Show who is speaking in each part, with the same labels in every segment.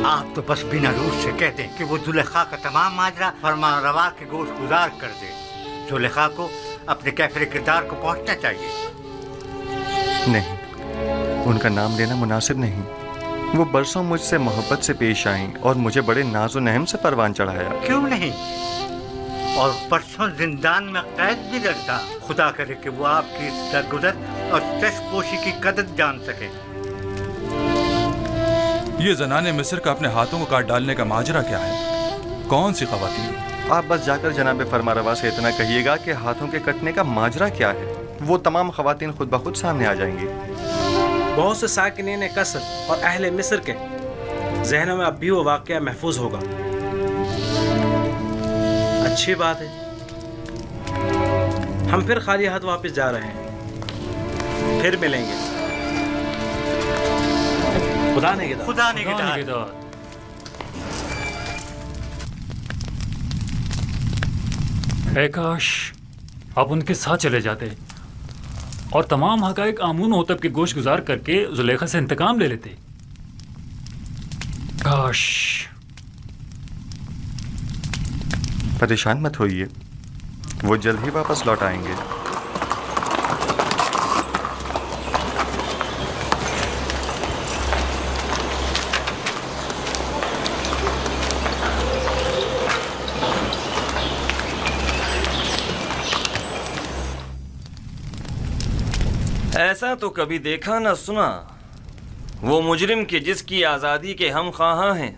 Speaker 1: آپ تو بس بنا روح سے کہتے ہیں کہ وہ زلیخا کا تمام ماجرا فرمان روا کے گوش گزار کر دے. زلیخا کو اپنے کیفر کردار کو پہنچنا چاہیے.
Speaker 2: نہیں، ان کا نام لینا مناسب نہیں. وہ برسوں مجھ سے محبت سے پیش آئیں اور مجھے بڑے ناز و نہم سے پروان چڑھایا.
Speaker 1: کیوں نہیں؟ اور پرسوں زندان میں قید بھی رکھا. خدا کرے کہ وہ آپ کی درگزر اور چشم پوشی کی قدر جان سکے.
Speaker 3: یہ زنان مصر کا اپنے ہاتھوں کو کاٹ ڈالنے کا ماجرا کیا ہے؟ کون سی خواتین؟
Speaker 2: آپ بس جا کر جناب فرمانروا سے اتنا کہیے گا کہ ہاتھوں کے کٹنے کا ماجرا کیا ہے. وہ تمام خواتین خود بخود سامنے آ جائیں گی.
Speaker 4: بہت سے ساکنین قصر اور اہل مصر کے ذہنوں میں اب بھی وہ واقعہ محفوظ ہوگا. اچھی بات ہے. ہم پھر خالی ہاتھ واپس جا رہے ہیں. پھر ملیں گے. خدا نگہدار.
Speaker 1: خدا نگہدار.
Speaker 5: اے کاش آپ ان کے ساتھ چلے جاتے اور تمام حقائق آمون ہوتب کے گوش گزار کر کے زلیخا سے انتقام لے لیتے. کاش.
Speaker 2: پریشان مت ہوئیے، وہ جلد ہی واپس لوٹ آئیں گے.
Speaker 6: ایسا تو کبھی دیکھا نہ سنا. وہ مجرم کے جس کی آزادی کے ہم خواہاں ہیں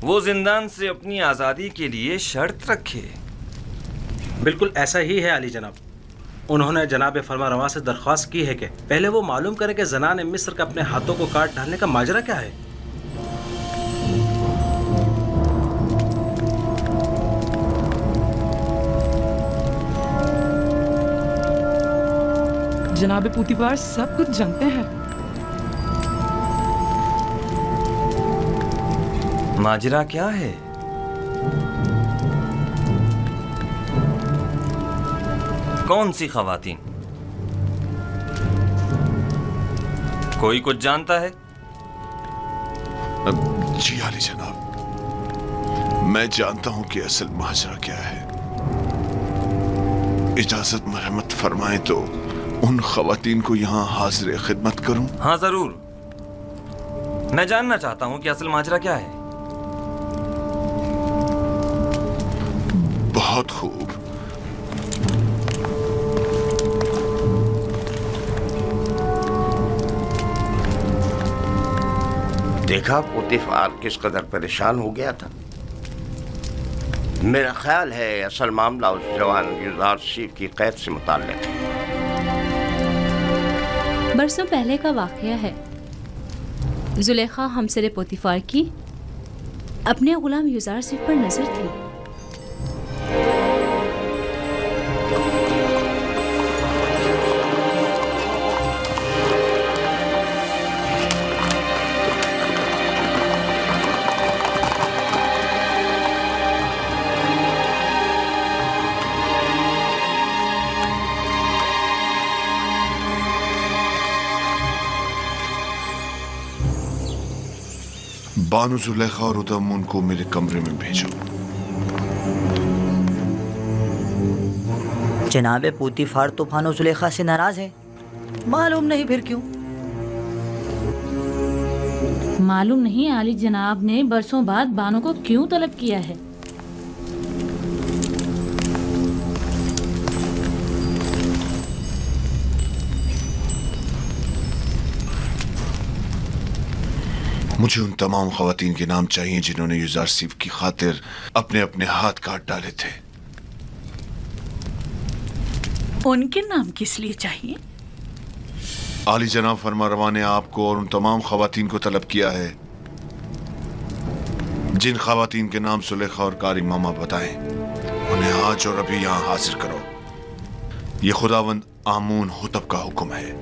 Speaker 6: وہ زندان سے اپنی آزادی کے لیے شرط رکھے.
Speaker 4: بالکل ایسا ہی ہے علی جناب. انہوں نے جناب فرمانروا سے درخواست کی ہے کہ پہلے وہ معلوم کریں کہ زنان مصر کا اپنے ہاتھوں کو کاٹ ڈالنے کا ماجرا کیا ہے.
Speaker 7: جناب پوتیفار سب کچھ جانتے ہیں.
Speaker 6: ماجرا کیا ہے؟ کون سی خواتین؟ کوئی کچھ جانتا ہے؟
Speaker 8: جی علی جناب، میں جانتا ہوں کہ اصل ماجرا کیا ہے. اجازت مرحمت فرمائیں تو ان خواتین کو یہاں حاضر خدمت کروں؟
Speaker 6: ہاں ضرور. میں جاننا چاہتا ہوں کہ اصل ماجرا کیا ہے.
Speaker 8: بہت خوب.
Speaker 9: دیکھا پوتیفار کس قدر پریشان ہو گیا تھا. میرا خیال ہے اصل معاملہ اس جوان یوزارشیف کی قید سے متعلق ہے.
Speaker 10: برسوں پہلے کا واقعہ ہے. زلیخا ہمسر پوتیفار کی اپنے غلام یوزارشیف پر نظر تھی.
Speaker 8: بانو زلیخا اور ادمون کو میرے کمرے میں بھیجو.
Speaker 11: جناب پوتیفار تو بانو زلیخا سے ناراض ہے. معلوم نہیں پھر کیوں.
Speaker 12: معلوم نہیں علی جناب نے برسوں بعد بانو کو کیوں طلب کیا ہے.
Speaker 8: مجھے ان تمام خواتین کے نام چاہیے جنہوں نے یوزارشیف کی خاطر اپنے اپنے ہاتھ کاٹ ڈالے تھے.
Speaker 7: ان کے نام کس لیے چاہیے؟
Speaker 8: عالی جناب فرمانروا نے آپ کو اور ان تمام خواتین کو طلب کیا ہے جن خواتین کے نام زلیخا اور کاری ماما بتائیں. انہیں آج اور ابھی یہاں حاضر کرو. یہ خداوند آمون ہوتب کا حکم ہے.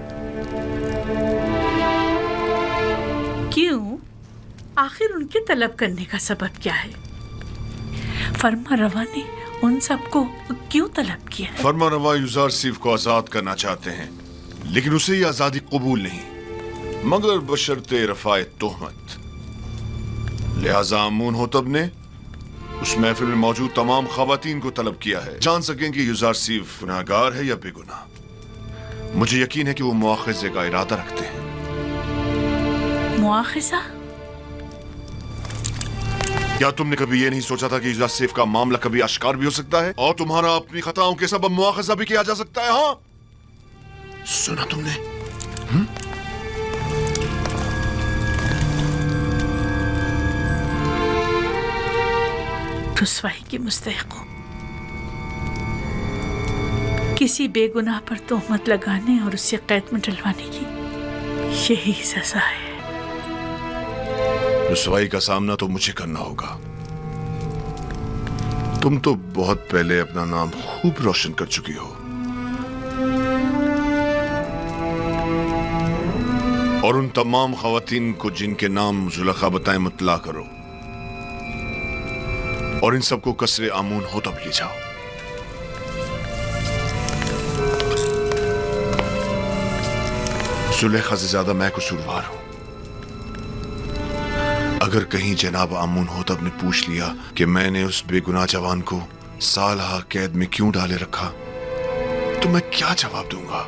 Speaker 7: کیوں؟ آخر ان کے طلب کرنے کا سبب کیا ہے؟ فرمانروا نے ان سب کو کیوں طلب کیا ہے؟
Speaker 8: فرمانروا یوزارشیف کو آزاد کرنا چاہتے ہیں لیکن اسے یہ آزادی قبول نہیں مگر بشرط رفع تہمت. लिहाजा अमून होतब ने उस महफिल में मौजूद तमाम खवातीन को तलब किया है, जान सकें कि युजारसीफ गुनाहगार है या बेगुनाह। मुझे यकीन है कि वो मुआखज़े का इरादा रखते हैं।
Speaker 7: मुआखज़ा?
Speaker 8: क्या तुमने कभी ये नहीं सोचा था कि युजारसीफ का मामला कभी अश्कार भी हो सकता है और तुम्हारा अपनी खताओं के सबब मुआखज़ा भी किया जा सकता है? हाँ, सुना तुमने?
Speaker 7: रुस्वाई की मुस्तहिक हो। किसी बेगुनाह पर तोहमत लगाने और उससे कैद में डलवाने की यही सजा है।
Speaker 8: रुसवाई का सामना तो मुझे करना होगा। तुम तो बहुत पहले अपना नाम खूब रोशन कर चुकी हो और उन तमाम खवातीन को जिनके नाम जुलेखा बताएं मुतला करो और इन सबको कसरे आमून होतब ले जाओ। जुलेखा से ज्यादा मैं कसूरवार हूं। अगर कहीं जनाब आमून होतब ने पूछ लिया कि मैंने उस बेगुनाह जवान को सालहा कैद में क्यों डाले रखा, तो मैं क्या जवाब दूंगा?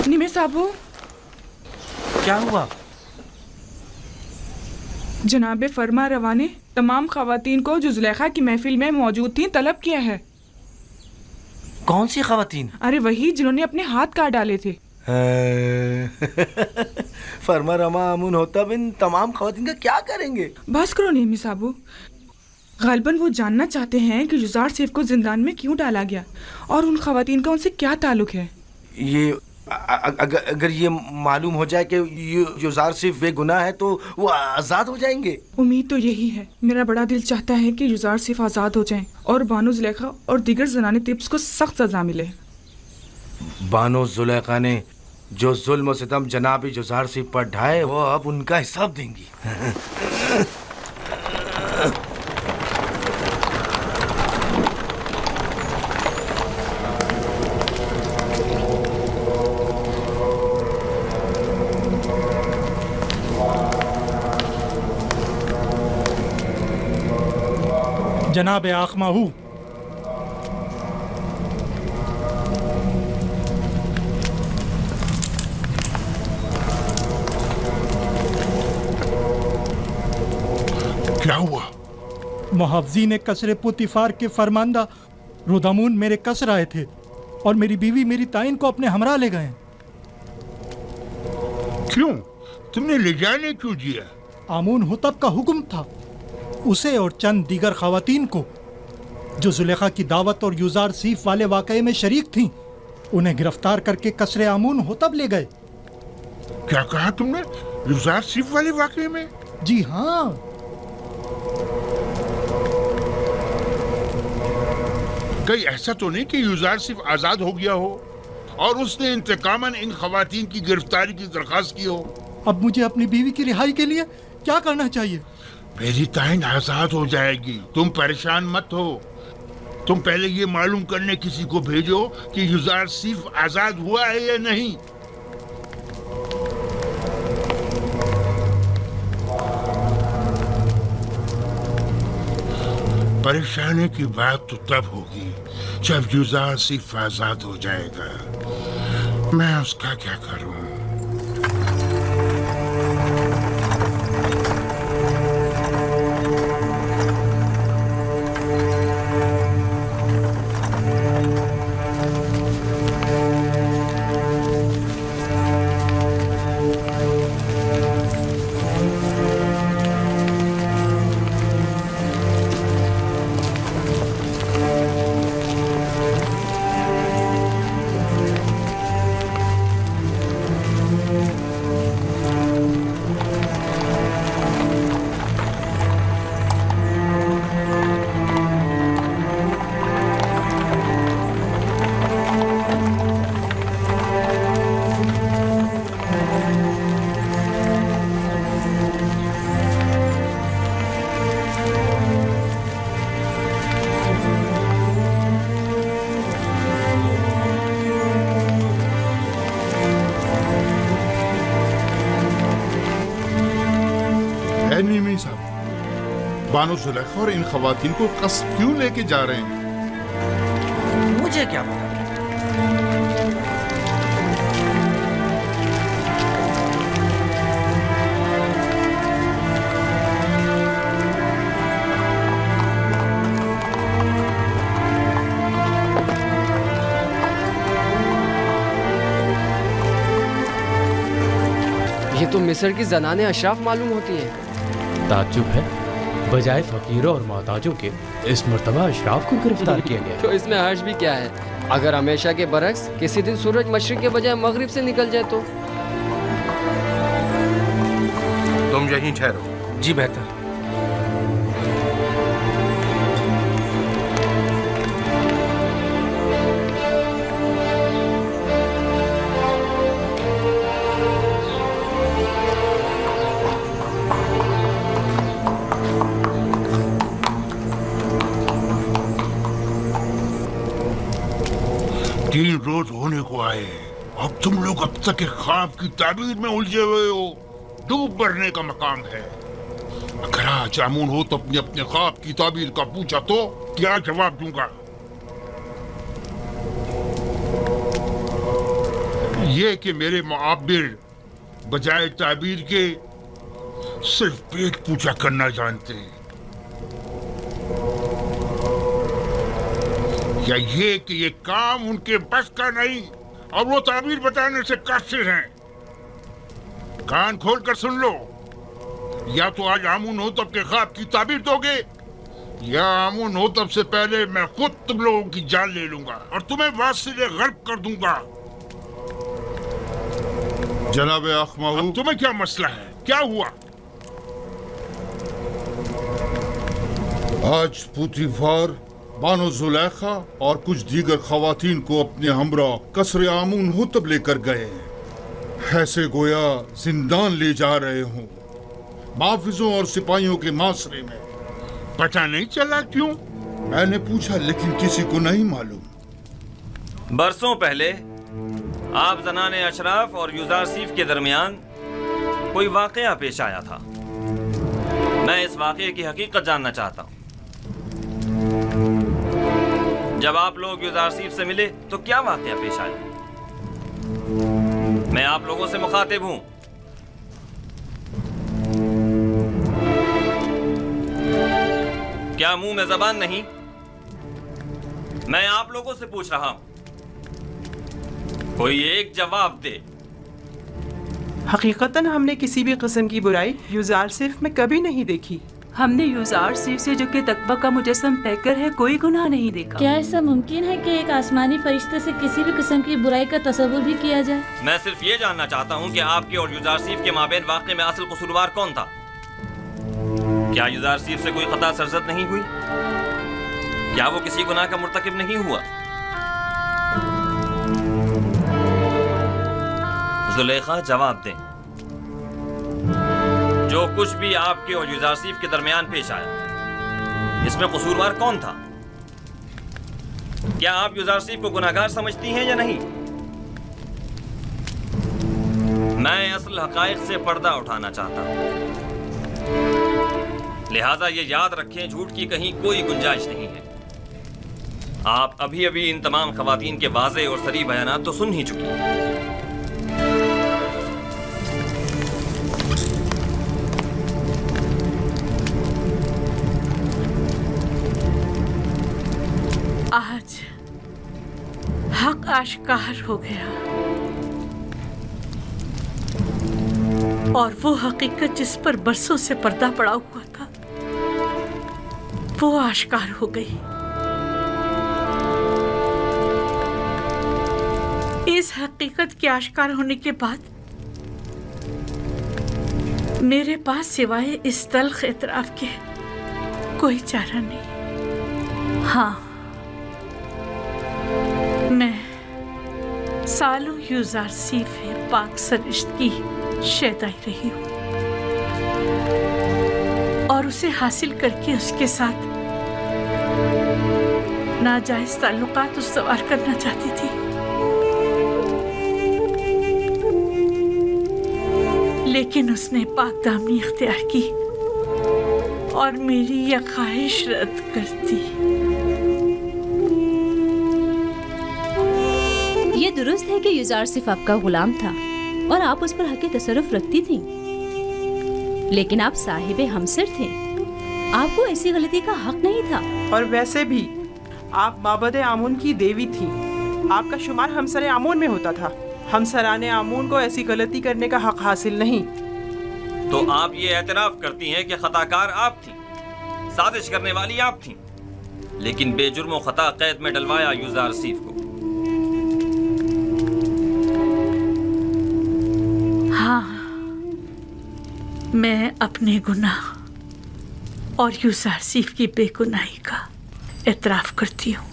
Speaker 13: निमे साहबू,
Speaker 4: क्या हुआ?
Speaker 13: जनाब फरमा रवा ने तमाम खवातीन को जो जुलेखा की महफिल में मौजूद थी तलब किया है।
Speaker 4: कौन सी खवातीन?
Speaker 13: अरे वही जिन्होंने अपने हाथ काट डाले थे।
Speaker 4: फरमा रवा अमून होतब इन तमाम खवातीन का क्या करेंगे?
Speaker 13: बस करो निमी साहबू, गालिबन वो जानना चाहते हैं कि युजार सेफ को जिंदान में क्यों डाला गया और उन खवातीन का उनसे क्या ताल्लुक है।
Speaker 4: ये अगर ये मालूम हो जाए कि युजार सिर्फ बेगुनाह है तो वो आज़ाद हो जाएंगे।
Speaker 13: उम्मीद तो यही है। मेरा बड़ा दिल चाहता है कि युजार सिर्फ आज़ाद हो जाएं और बानो जुलेखा और दीगर जनानी तिब्स को सख्त सजा मिले।
Speaker 4: बानो जुलेखा ने जो जुल्म सितम जनाब युजार सिर्फ पर ढाए वो अब उनका हिसाब देंगी।
Speaker 14: जनाब आखमाहू,
Speaker 15: क्या हुआ?
Speaker 14: मुहावजीन कसरे पुतिफार के फरमांदा रुदामून मेरे कसर आए थे और मेरी बीवी मेरी ताइन को अपने हमरा ले गए।
Speaker 15: क्यों? तुमने ले जाने क्यों दिया?
Speaker 14: आमून हुतब का हुक्म था। उसे और चंद दीगर खवातीन को जो जुलेखा की दावत और युजार सीफ वाले वाकये में शरीक थीं, उन्हें गिरफ्तार करके कसरे आमून होतब ले गए।
Speaker 15: क्या कहा तुमने? युजार सीफ वाले वाकये में?
Speaker 14: जी हाँ।
Speaker 15: कहीं ऐसा तो नहीं कि युजार सीफ आजाद हो गया हो और उसने इंतकामन इन खवातीन की गिरफ्तारी की दरखास्त की हो?
Speaker 14: अब मुझे अपनी बीवी की रिहाई के लिए क्या करना चाहिए?
Speaker 15: मेरी ताइन आजाद हो जाएगी, तुम परेशान मत हो। तुम पहले ये मालूम करने किसी को भेजो कि युजार सिर्फ आजाद हुआ है या नहीं। परेशानी की बात तो तब होगी जब युजार सिर्फ आजाद हो जाएगा। मैं उसका क्या करूं? बानो जुलेखा और इन खवातीन को कस्ब क्यों लेके जा रहे हैं?
Speaker 4: मुझे क्या पता।
Speaker 16: ये तो मिस्र की जनाने अशराफ मालूम होती हैं।
Speaker 17: ताज्जुब है, बजाय फकीरों और मोहताजों के इस मर्तबा अशराफ को गिरफ्तार किया गया।
Speaker 16: तो इसमें हर्ज भी क्या है? अगर हमेशा के बरक्स किसी दिन सूरज मशरिक के बजाय मगरिब से निकल जाए तो?
Speaker 18: तुम यहीं ठहरो।
Speaker 4: जी बेहतर।
Speaker 15: तीन रोज होने को आए, अब तुम लोग अब तक एक ख्वाब की ताबीर में उलझे हुए हो। डूब मरने का मकाम है। अगर आज जामुन हो तो अपने अपने ख्वाब की ताबीर का पूछा तो क्या जवाब दूंगा? ये कि मेरे मुआब्बिर बजाय ताबीर के सिर्फ पेट पूछा करना जानते हैं, या ये कि ये काम उनके बस का नहीं और वो ताबीर बताने से कासिर हैं। कान खोल कर सुन लो, या तो आज आमुन हो तब के ख्वाब की ताबीर दोगे, या आमुन हो तब से पहले मैं खुद तुम लोगों की जान ले लूंगा और तुम्हें वासिले गर्क कर दूंगा।
Speaker 8: जनाब अखमाऊ,
Speaker 15: तुम्हें क्या मसला है? क्या हुआ?
Speaker 8: आज पुतीफार, बानो जुलेखा और कुछ दीगर खवातीन को अपने हमरा कसरे आमून हुतब लेकर गए। ऐसे गोया जिंदान ले जा रहे हों, माफिजों और सिपाहियों के मासरे में।
Speaker 15: पता नहीं चला क्यों?
Speaker 8: मैंने पूछा लेकिन किसी को नहीं मालूम।
Speaker 6: बरसों पहले आप जनाने अशराफ और यूजारसीफ के दरमियान कोई वाकया पेश आया था। मैं इस वाकये की हकीकत जानना चाहता हूँ। जब आप लोग यूजारसीफ से मिले तो क्या वाकया पेश आया? मैं आप लोगों से मुखातिब हूं। क्या मुंह में जबान नहीं? मैं आप लोगों से पूछ रहा हूं, कोई एक जवाब दे।
Speaker 19: हकीकतन हमने किसी भी किस्म की बुराई यूजारसीफ में कभी नहीं देखी।
Speaker 7: हमने यूजारसीफ से जो कि तकवा का मुजस्सम पैकर है कोई गुनाह नहीं देखा।
Speaker 12: क्या ऐसा मुमकिन है कि एक आसमानी फरिश्ते से किसी भी किस्म की बुराई का तसव्वुर भी किया जाए?
Speaker 6: मैं सिर्फ ये जानना चाहता हूँ कि आपके और यूजारसीफ के माबेन वाक़े में असल कसूरवार कौन था? क्या यूजारसीफ से कोई खता सरजद नहीं हुई? क्या वो किसी गुनाह का मुर्तकिब नहीं हुआ? जुलेखा जवाब दें। जो कुछ भी आपके और यूजारसीफ के दरमियान पेश आया, इसमें कसूरवार कौन था? क्या आप यूजारसीफ को गुनाहगार समझती हैं या नहीं? मैं असल हकायक से पर्दा उठाना चाहता हूं, लिहाजा ये याद रखें, झूठ की कहीं कोई गुंजाइश नहीं है। आप अभी अभी इन तमाम खवातीन के वाज़े और सरी बयानात तो सुन ही चुकी हैं।
Speaker 7: आज हक आश्कार हो गया और वो हकीकत जिस पर बरसों से पर्दा पड़ा हुआ था वो आश्कार हो गई। इस हकीकत के आश्कार होने के बाद मेरे पास सिवाय इस तल्ख इतराफ के कोई चारा नहीं। हाँ, मैं सालों यूजारसीफ पाक सरिश्त की शैताई रही हूँ और उसे हासिल करके उसके साथ नाजायज ताल्लुकात उस्तवार करना चाहती थी, लेकिन उसने पाक दामनी इख्तियार की और मेरी यह ख्वाहिश रद्द करती।
Speaker 10: ये दुरुस्त है कि युजार सिर्फ आपका गुलाम था और आप उस पर हक तसर्रुफ रखती थीं, लेकिन आप साहिबे हमसर थे, आपको ऐसी गलती का हक नहीं था।
Speaker 19: और वैसे भी आप माबद आमून की देवी थी, आपका शुमार हमसर आमून में होता था। हमसराने आमून को ऐसी गलती करने का हक हासिल नहीं।
Speaker 6: तो आप ये एतराफ करती हैं कि खताकार आप थी, साजिश करने वाली आप थी, लेकिन बेजुर्म व खता कैद में डलवाया युजार सीफ को।
Speaker 7: हाँ, मैं अपने गुनाह और युजार सीफ की बेगुनाही का एतराफ करती हूँ।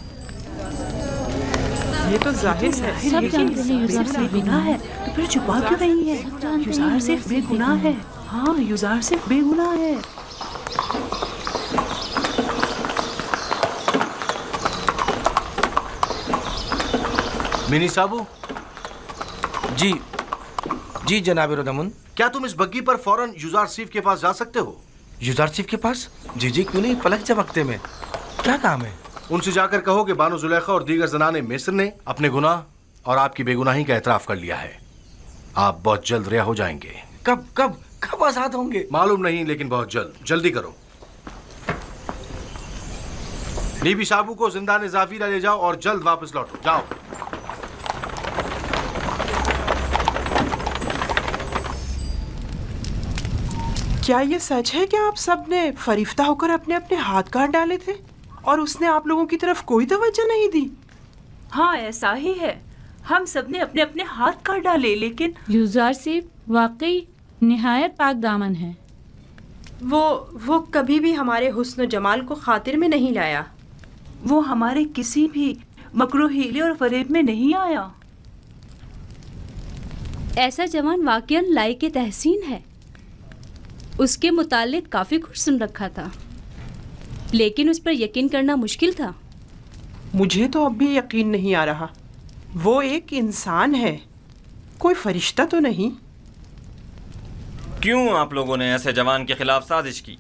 Speaker 19: ये तो जाहिर है,
Speaker 7: सब जानते हैं युजार सिर्फ बेगुनाह है, तो फिर छुपा क्यों रही है? युजार सिर्फ बेगुनाह है। हाँ, युजार सिर्फ बेगुनाह है।
Speaker 18: मिनी साबू। जी जी जनाब रुदमुन, क्या तुम इस बग्गी पर फौरन युजार सीफ के पास जा सकते हो? युजार सीफ के पास? जी जी, क्यों नहीं, पलक झपकते में। क्या काम है? उनसे जाकर कहो कि बानो जुलेखा और दीगर जनाने मिस्र ने अपने गुनाह और आपकी बेगुनाही का एतराफ कर लिया है। आप बहुत जल्द रिहा हो जाएंगे। कब कब कब आजाद होंगे? मालूम नहीं, लेकिन बहुत जल्द। जल्दी करो। बीबी साबू को जिंदान जाफिरा ले जाओ और जल्द वापस लौटो। जाओ।
Speaker 19: क्या ये सच है कि आप सब ने फरिश्ता होकर अपने अपने हाथ काट डाले थे और उसने आप लोगों की तरफ कोई तवज्जो नहीं दी?
Speaker 7: हाँ, ऐसा ही है। हम सब ने अपने अपने हाथ काट डाले, लेकिन
Speaker 12: युजार सिर्फ वाकई निहायत पाक दामन है।
Speaker 20: वो कभी भी हमारे हुस्न जमाल को खातिर में नहीं लाया।
Speaker 7: वो हमारे किसी भी मकरू हीले और फरेब में नहीं आया।
Speaker 10: ऐसा जवान वाकईन लायक तहसीन है। उसके मुतालिक काफ़ी कुछ सुन रखा था, लेकिन उस पर यकीन करना मुश्किल था।
Speaker 19: मुझे तो अब भी यकीन नहीं आ रहा। वो एक इंसान है, कोई फरिश्ता तो नहीं।
Speaker 6: क्यों आप लोगों ने ऐसे जवान के खिलाफ साजिश की?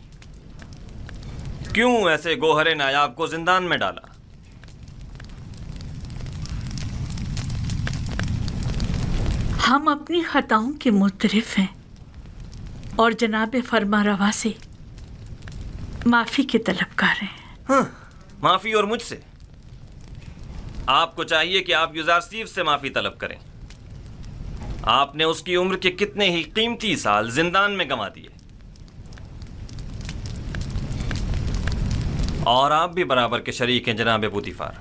Speaker 6: क्यों ऐसे गोहरे नायाब को जिंदान में डाला?
Speaker 7: हम अपनी खताओं के मुतरिफ हैं और जनाब फरमा रवा से माफी के तलबगार हैं।
Speaker 6: हाँ, माफी और मुझसे? आपको चाहिए कि आप युजार सीफ से माफी तलब करें। आपने उसकी उम्र के कितने ही कीमती साल जिंदान में गंवा दिए, और आप भी बराबर के शरीक हैं जनाब पुतिफार।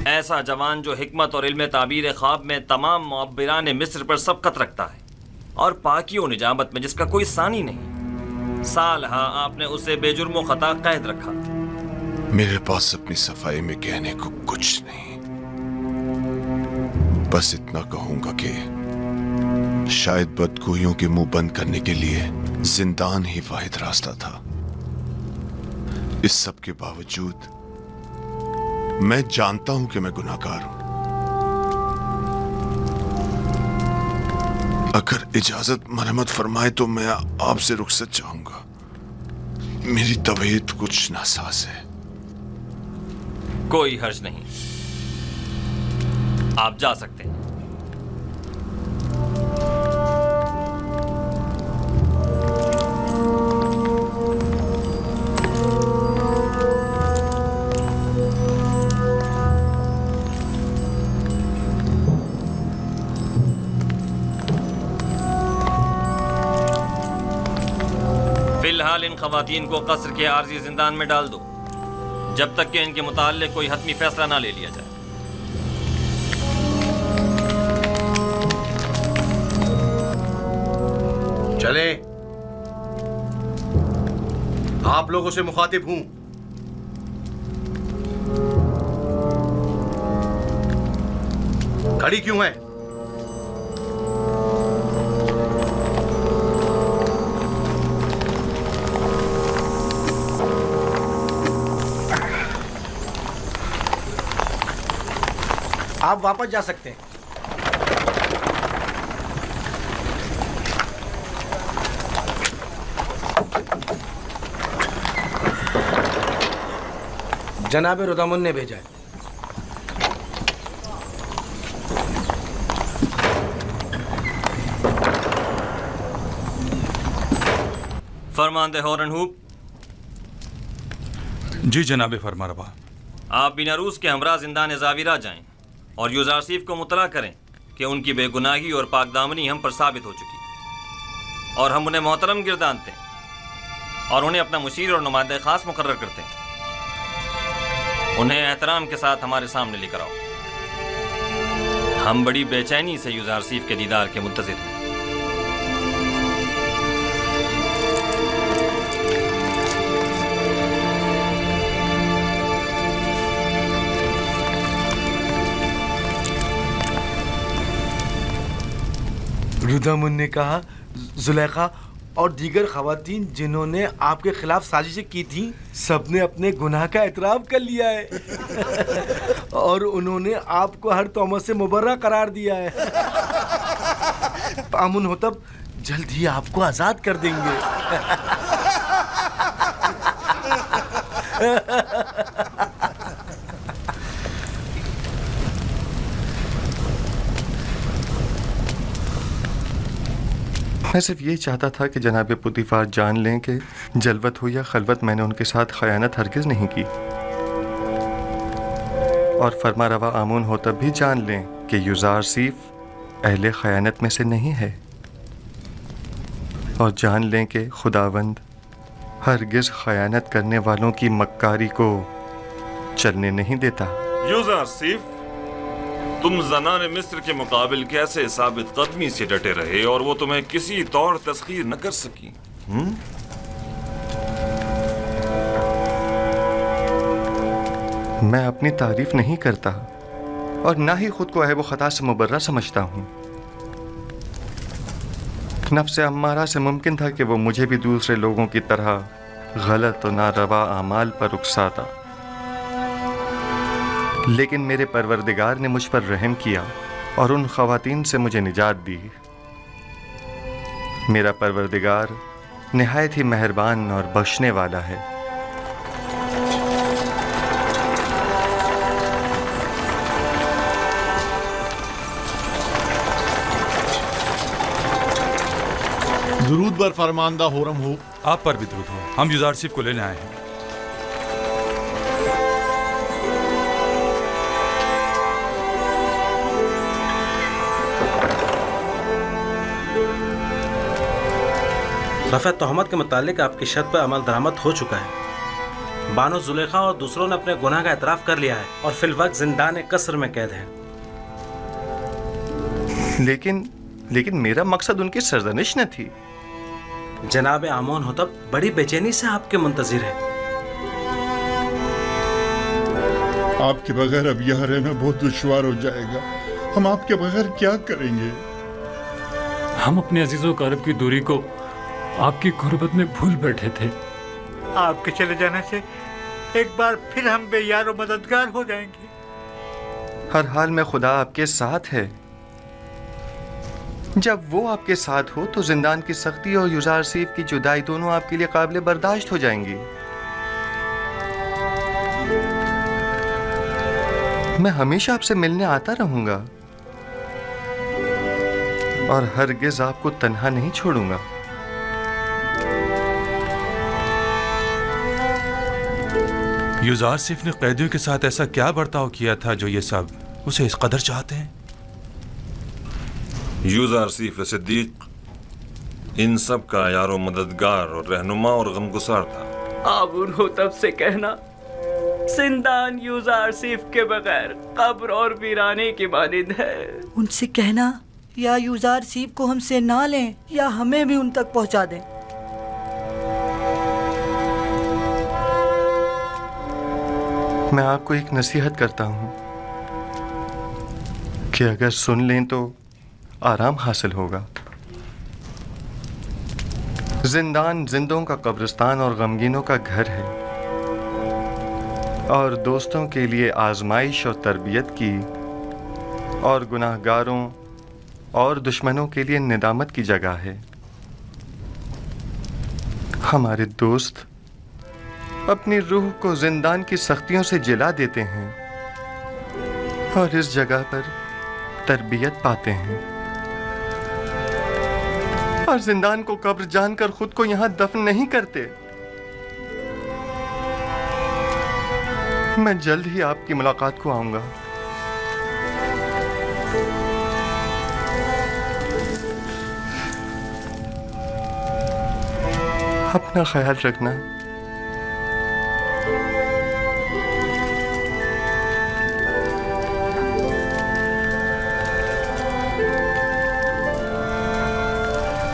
Speaker 6: ऐसा जवान जो हिकमत और इल्म ताबीर ख्वाब में तमाम मुअब्बिरान मिस्र पर सबकत रखता है और पाकी और निजामत में जिसका कोई सानी नहीं, साल आपने उसे बेजुर्म व खता कैद रखा।
Speaker 21: मेरे पास अपनी सफाई में कहने को कुछ नहीं, बस इतना कहूंगा कि शायद बदगोइयों के मुंह बंद करने के लिए जिंदान ही वाहिद रास्ता था। इस सब के बावजूद मैं जानता हूं कि मैं गुनाहगार हूं। अगर इजाजत मरहमत फरमाए तो मैं आपसे रुखसत चाहूंगा। मेरी तबीयत कुछ नासाज है।
Speaker 6: कोई हर्ज नहीं, आप जा सकते हैं। फिलहाल इन खवातीन को कसर के आर्जी जिंदान में डाल दो, जब तक कि इनके मुताल्लिक कोई हतमी फैसला ना ले लिया जाए।
Speaker 18: चले, आप लोगों से मुखातिब हूं। खड़ी क्यों है?
Speaker 22: आप वापस जा सकते हैं।
Speaker 18: जनाब रुदमुन ने भेजा है।
Speaker 6: फरमानदे हॉर्नहूप।
Speaker 1: जी जनाब फरमारवा।
Speaker 6: आप बिनारूस के हमरा जिंदान ज़ाविरा जाएं और यूज़ारसीफ को मुतला करें कि उनकी बेगुनाही और पाकदामनी हम पर साबित हो चुकी और हम उन्हें मोहतरम गिरदानते हैं और उन्हें अपना मुशीर और नुमाइंदा ख़ास मुकर्रर करते हैं। उन्हें एहतराम के साथ हमारे सामने लेकर आओ। हम बड़ी बेचैनी से यूज़ारसीफ के दीदार के मुंतज़िर हैं।
Speaker 18: रुदमुन ने कहा जुलेखा और दीगर खवातीन जिन्होंने आपके खिलाफ साजिशें की थी सबने अपने गुनाह का एतराफ़ कर लिया है और उन्होंने आपको हर तोहमत से मुबर्रा करार दिया है। आमुन होतब जल्द ही आपको आज़ाद कर देंगे।
Speaker 2: मैं सिर्फ ये चाहता था कि जनाब पुतिफार जान लें कि जलवत हो या खलवत मैंने उनके साथ खयानत हरगिज़ नहीं की, और फरमा रवा आमून हो तब भी जान लें कि यूज़ारसीफ अहले खयानत में से नहीं है, और जान लें कि खुदावंद हरगिज़ खयानत करने वालों की मक्कारी को चलने नहीं देता।
Speaker 6: यूज़ारसीफ, तुम ज़नान मिस्र के मुकाबिल कैसे साबित कदमी से डटे रहे और वो तुम्हें किसी तौर तस्खीर न कर सकी?
Speaker 2: मैं अपनी तारीफ नहीं करता और ना ही खुद को अहब खता से मुबर्रा समझता हूँ। नफ्स अम्मारा से मुमकिन था कि वो मुझे भी दूसरे लोगों की तरह गलत और नारवा आमाल पर उकसाता, लेकिन मेरे परवरदिगार ने मुझ पर रहम किया और उन ख़वातीन से मुझे निजात दी। मेरा परवरदिगार निहायत ही मेहरबान और बख्शने वाला है।
Speaker 8: दुरूद बर फरमानदा होरम हो।
Speaker 1: आप पर भी दुरूद हो। हम यूज़ारसीफ को लेने आए हैं।
Speaker 4: रफ़ा तोहमत के मुतालिक आपकी शर्त पर अमल दरामद हो चुका है। बानो जुलेखा और दूसरों ने अपने गुनाह का एतराफ़ कर लिया है और फिलवक्त जिंदान कसर में कैद है।
Speaker 2: लेकिन मेरा मकसद उनकी सरजनिश न थी।
Speaker 4: जनाब आमोन होतब बड़ी बेचैनी से आपके मुंतज़िर है।
Speaker 8: आपके बगैर अब यहाँ रहना बहुत दुश्वार हो जाएगा। हम आपके बगैर क्या करेंगे?
Speaker 5: हम अपने अजीज़ों क़रीब की दूरी को आपकी गुर्बत में भूल बैठे थे।
Speaker 3: आपके चले जाने से एक बार फिर हम बेयार और मददगार हो जाएंगे।
Speaker 2: हर हाल में खुदा आपके साथ है। जब वो आपके साथ हो तो जिंदान की सख्ती और यूज़ारसीफ की जुदाई दोनों आपके लिए काबिल बर्दाश्त हो जाएंगी। मैं हमेशा आपसे मिलने आता रहूंगा और हरगिज़ आपको तन्हा नहीं छोड़ूंगा।
Speaker 1: यूज़ारसीफ ने कैदियों के साथ ऐसा क्या बर्ताव किया था जो ये सब उसे इस कदर चाहते हैं?
Speaker 6: यूज़ारसीफ सिद्दीक इन सब का यारो मददगार और रहनुमा और गमगुसार था।
Speaker 23: आबून हो तब से कहना जिंदान यूज़ारसीफ के बगैर कब्र और वीराने की मानिंद है।
Speaker 11: उनसे कहना या यूज़ारसीफ को हमसे ना लें या हमें भी उन तक पहुंचा दें।
Speaker 2: मैं आपको एक नसीहत करता हूं कि अगर सुन लें तो आराम हासिल होगा। जिंदान जिंदों का कब्रिस्तान और गमगीनों का घर है और दोस्तों के लिए आजमाइश और तरबियत की और गुनाहगारों और दुश्मनों के लिए निदामत की जगह है। हमारे दोस्त اپنی روح کو زندان کی سختیوں سے جلا دیتے ہیں اور اس جگہ پر تربیت پاتے ہیں، اور زندان کو قبر جان کر خود کو یہاں دفن نہیں کرتے۔ میں جلد ہی آپ کی ملاقات کو آؤں گا۔ اپنا خیال رکھنا۔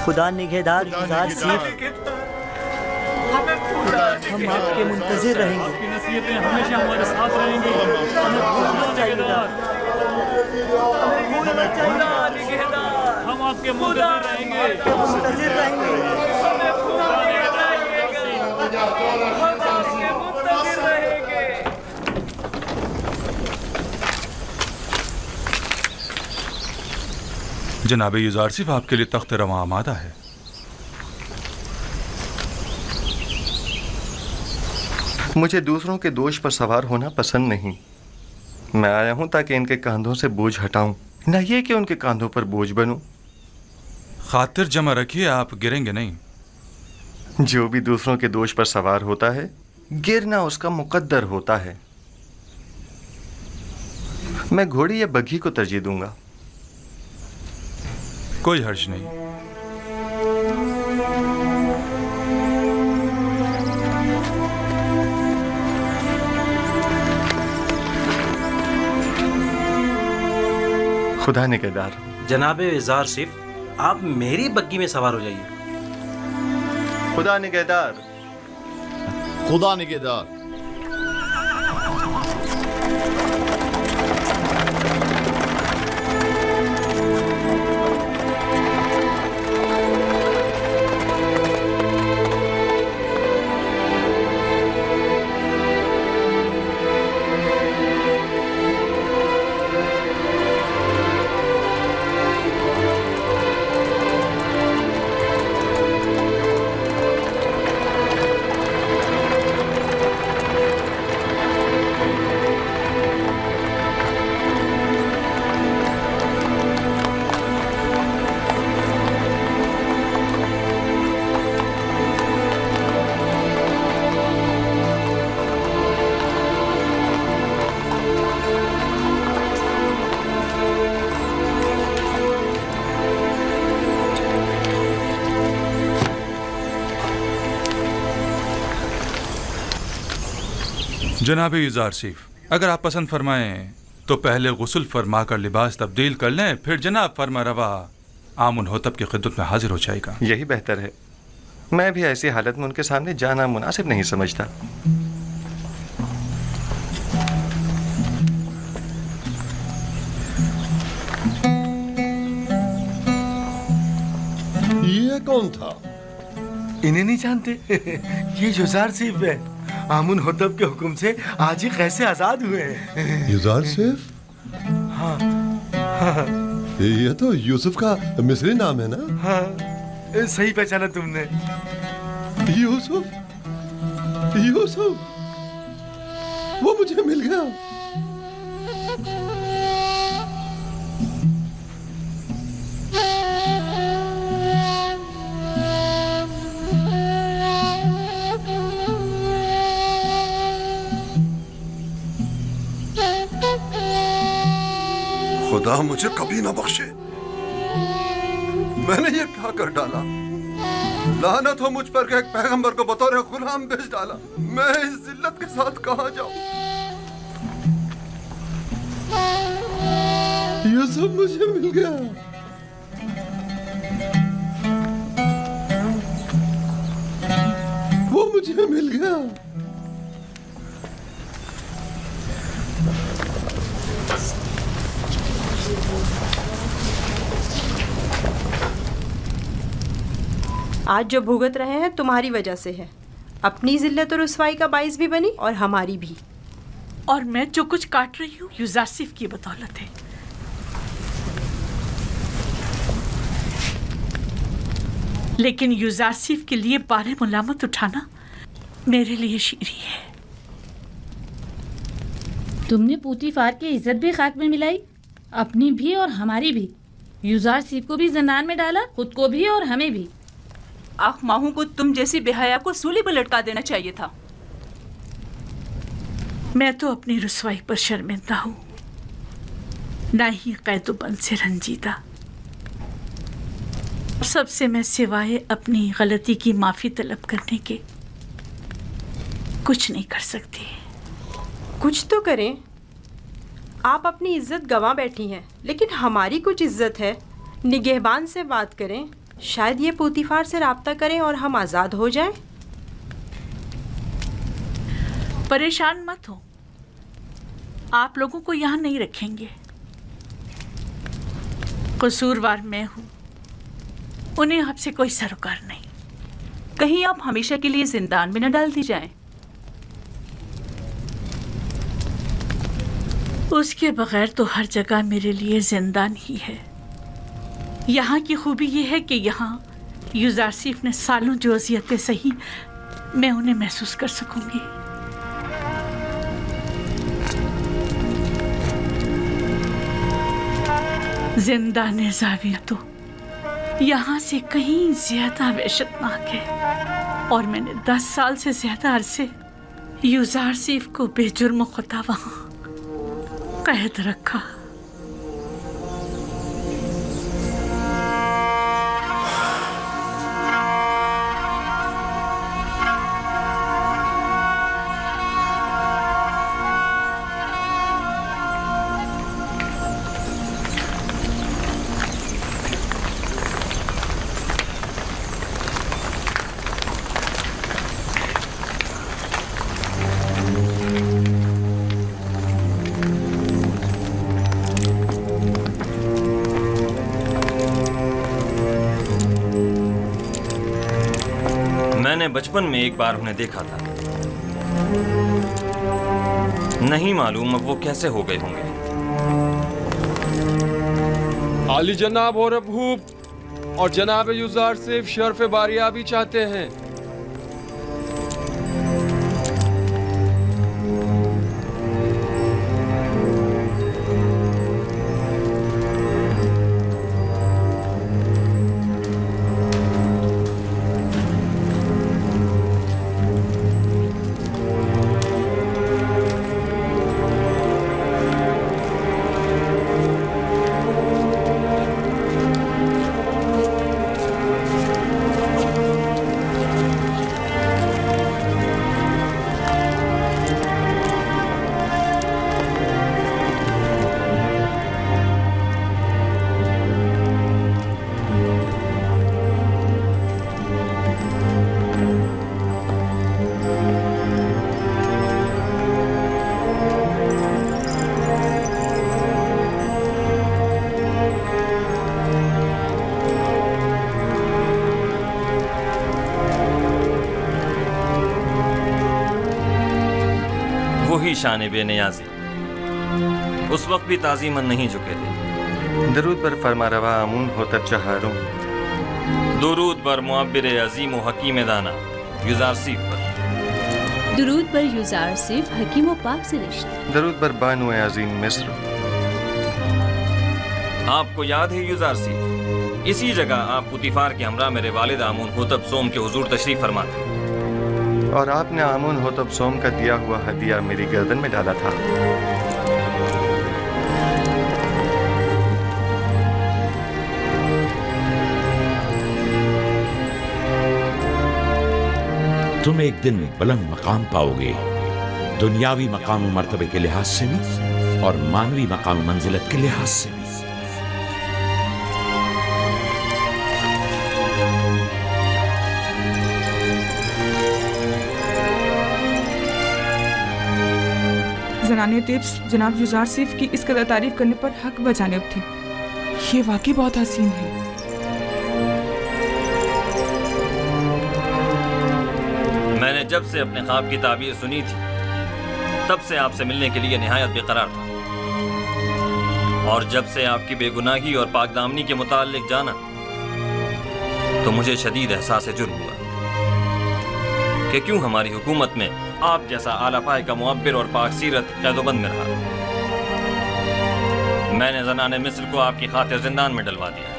Speaker 11: خدا نگہدار یوزار سیف، ہم آپ کے منتظر رہیں گے۔
Speaker 5: کی نصیحتیں ہمیشہ ہمارے ساتھ رہیں گی، ہمیں بھولنا چاہیے گا۔ ہم آپ کے منتظر رہیں گے،
Speaker 11: منتظر رہیں گے۔
Speaker 1: جناب یوزار صرف آپ کے لیے تخت رواں آمادہ ہے۔
Speaker 2: مجھے دوسروں کے دوش پر سوار ہونا پسند نہیں۔ میں آیا ہوں تاکہ ان کے کاندھوں سے بوجھ ہٹاؤں، نہ یہ کہ ان کے کاندھوں پر بوجھ بنوں۔
Speaker 1: خاطر جمع رکھیے، آپ گریں گے نہیں۔
Speaker 2: جو بھی دوسروں کے دوش پر سوار ہوتا ہے، گرنا اس کا مقدر ہوتا ہے۔ میں گھوڑی یا بگھی کو ترجیح دوں گا۔
Speaker 1: کوئی حرج نہیں۔
Speaker 2: خدا نگہدار۔
Speaker 4: جناب یوزار صف، آپ میری بگی میں سوار ہو جائیے۔
Speaker 2: خدا نگہدار۔
Speaker 9: خدا نگہدار۔
Speaker 1: جناب یوزار صف، اگر آپ پسند فرمائیں تو پہلے غسل فرما کر لباس تبدیل کر لیں، پھر جناب فرما روا آمن ہوتب کی خدمت میں حاضر ہو جائے گا۔
Speaker 2: یہی بہتر ہے۔ میں بھی ایسی حالت میں ان کے سامنے جانا مناسب نہیں سمجھتا۔
Speaker 9: یہ کون تھا؟
Speaker 18: انہیں نہیں جانتے؟ یہ یوزار صف ہے۔ آمن ہوتب کے حکم سے آج ہی کیسے آزاد ہوئے ہیں۔
Speaker 9: یوزار صف؟
Speaker 18: ہاں۔
Speaker 9: یہ تو یوسف کا مصری نام ہے نا؟
Speaker 18: ہاں، صحیح پہچانا تم نے۔
Speaker 9: یوسف، یوسف، وہ مجھے مل گیا۔
Speaker 21: خدا مجھے کبھی نہ بخشے، میں نے یہ کیا کر ڈالا؟ لعنت ہو مجھ پر کہ ایک پیغمبر کو بطور غلام بیچ ڈالا۔ میں اس ذلت کے ساتھ کہاں جاؤں؟
Speaker 9: یوسف مجھے مل گیا۔ وہ مجھے مل گیا۔
Speaker 20: آج جو بھگت رہے ہیں تمہاری وجہ سے ہے، اپنی ذلت اور رسوائی کا باعث بھی بنی اور ہماری بھی۔
Speaker 7: اور میں جو کچھ کاٹ رہی ہوں یوزار صف کی بدولت ہے۔ لیکن یوزار صف کے لیے بارے ملامت اٹھانا मेरे लिए शीरी है।
Speaker 12: तुमने पूतीफार की इज्जत भी खाक में मिलाई, अपनी भी और हमारी भी। युजार सीफ को भी जिंदान में डाला, खुद को भी और हमें भी।
Speaker 13: आख माहू को तुम जैसी बेहया को सूली पर लटका देना चाहिए था।
Speaker 7: मैं तो अपनी रुसवाई पर शर्मिंदा हूँ, ना ही कैदुबंद से रंजीदा। सबसे मैं सिवाय अपनी गलती की माफी तलब करने के कुछ नहीं कर सकती।
Speaker 20: कुछ तो करें। आप अपनी इज्जत गंवा बैठी हैं, लेकिन हमारी कुछ इज्जत है। निगहबान से बात करें, शायद ये पूतीफार से राब्ता करें और हम आज़ाद हो जाएं।
Speaker 7: परेशान मत हो, आप लोगों को यहाँ नहीं रखेंगे। कसूरवार मैं हूँ, उन्हें आपसे कोई सरोकार नहीं।
Speaker 13: कहीं आप हमेशा के लिए जिंदान में न डाल दी जाएं।
Speaker 7: उसके बगैर तो हर जगह मेरे लिए जिंदान ही है। यहाँ की खूबी ये है कि यहाँ युजार सीफ ने सालों जो अज़ियतें सही, मैं उन्हें महसूस कर सकूंगी। जिंदान ज़ाविया तो यहाँ से कहीं ज्यादा वहशतनाक है, और मैंने 10 साल से ज्यादा अरसे युजार सीफ को बेजुर्म खुदा वहाँ कैद रखा।
Speaker 6: मैंने बचपन में एक बार उन्हें देखा था, नहीं मालूम अब वो कैसे हो गए होंगे।
Speaker 16: आली जनाब और अबूब और जनाब युजार सिर्फ शर्फ बारियाबी चाहते हैं।
Speaker 6: वही शान बेनियाज़ी उस वक्त भी ताज़ीमन नहीं झुके थे।
Speaker 2: दरूद पर फरमारवा आमून होता चहारों,
Speaker 6: दुरूद पर मुअब्बिर अजीम व हकीम दाना युजार सीफ पर,
Speaker 10: दुरूद पर युजार सिर्फ हकीम व पाक से रिश्ते,
Speaker 2: दरूद पर बानो अजीम मिस्र।
Speaker 6: आपको याद है युजार सीफ, इसी जगह आप पुतीफार के हमरा मेरे वालिद आमून होतब सोम के हुजूर तशरीफ फरमा थे,
Speaker 2: और आपने आमून होतब सोम का दिया हुआ हदिया मेरी गर्दन में डाला था।
Speaker 14: तुम एक दिन बुलंद मकाम पाओगे, दुनियावी मकाम व मर्तबे के लिहाज से भी और मानवी मकाम मंजिलत के लिहाज से भी।
Speaker 17: ज़नाने तिब्स जनाब युजार सिर्फ की इस कदर तारीफ करने पर हक बजानिब थी। ये वाकई बहुत हसीन है।
Speaker 6: मैंने जब से अपने ख्वाब की ताबीर सुनी थी तब से आपसे मिलने के लिए निहायत बेकरार था, और जब से आपकी बेगुनाही और पाकदामनी के मुताल्लिक जाना तो मुझे शदीद एहसास जुर्म हुआ। کہ کیوں ہماری حکومت میں آپ جیسا اعلیٰ پائے کا معبر اور پاک سیرت قید و بند میں رہا؟ میں نے زنان مصر کو آپ کی خاطر زندان میں ڈلوا دیا۔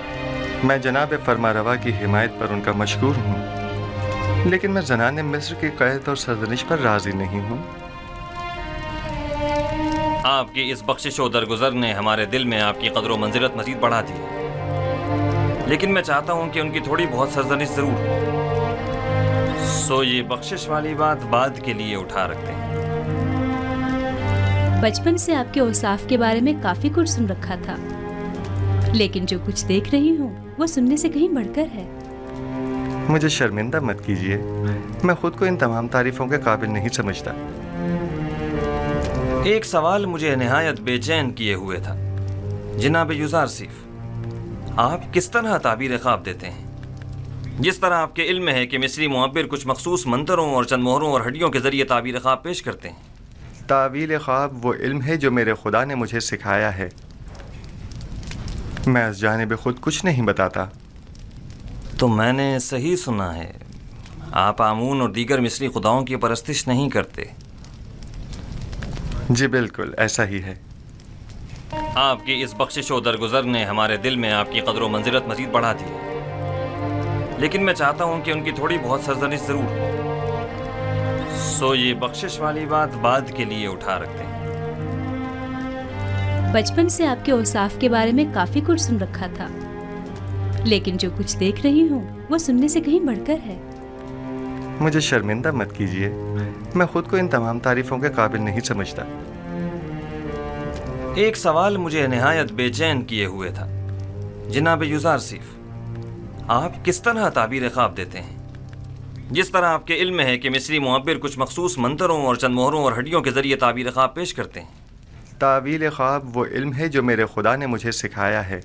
Speaker 2: میں جناب فرما روا کی حمایت پر ان کا مشکور ہوں، لیکن میں زنان مصر کی قید اور سرزنش پر راضی نہیں ہوں۔
Speaker 6: آپ کی اس بخشش و درگزر نے ہمارے دل میں آپ کی قدر و منزلت مزید بڑھا دی، لیکن میں چاہتا ہوں کہ ان کی تھوڑی بہت سرزنش ضرور ہو، سو یہ بخشش والی بات بعد کے لیے اٹھا رکھتے ہیں۔
Speaker 10: بچپن سے آپ کے اوصاف کے بارے میں کافی کچھ سن رکھا تھا، لیکن جو کچھ دیکھ رہی ہوں وہ سننے سے کہیں بڑھ کر ہے۔
Speaker 2: مجھے شرمندہ مت کیجیے، میں خود کو ان تمام تعریفوں کے قابل نہیں سمجھتا۔
Speaker 6: ایک سوال مجھے نہایت بے چین کیے ہوئے تھا جناب یوزارسیف، آپ کس طرح تعبیر خواب دیتے ہیں؟ جس طرح آپ کے علم ہے کہ مصری معبر کچھ مخصوص منتروں اور چند مہروں اور ہڈیوں کے ذریعے تعبیر خواب پیش کرتے ہیں۔
Speaker 2: تعویل خواب وہ علم ہے جو میرے خدا نے مجھے سکھایا ہے، میں از جانب خود کچھ نہیں بتاتا۔
Speaker 6: تو میں نے صحیح سنا ہے، آپ آمون اور دیگر مصری خداؤں کی پرستش نہیں کرتے؟
Speaker 2: جی بالکل ایسا ہی ہے۔
Speaker 6: آپ کی اس بخشش و درگزر نے ہمارے دل میں آپ کی قدر و منزلت مزید بڑھا دی، لیکن میں چاہتا ہوں کہ ان کی تھوڑی بہت سرزنش ضرور ہو، سو یہ بخشش والی بات بعد کے لیے اٹھا رکھتے ہیں۔
Speaker 10: بچپن سے آپ کے اوصاف کے بارے میں کافی کچھ سن رکھا تھا، لیکن جو کچھ دیکھ رہی ہوں وہ سننے سے کہیں بڑھ کر ہے۔
Speaker 2: مجھے شرمندہ مت کیجیے، میں خود کو ان تمام تعریفوں کے قابل نہیں سمجھتا۔
Speaker 6: ایک سوال مجھے نہایت بے چین کیے ہوئے تھا جناب یوزارسیف، آپ کس طرح تعبیر خواب دیتے ہیں؟ جس طرح آپ کے علم ہے کہ مصری معبر کچھ مخصوص منتروں اور چند مہروں اور ہڈیوں کے ذریعے تعبیر خواب پیش کرتے ہیں۔
Speaker 2: تعویل خواب وہ علم ہے جو میرے خدا نے مجھے سکھایا ہے،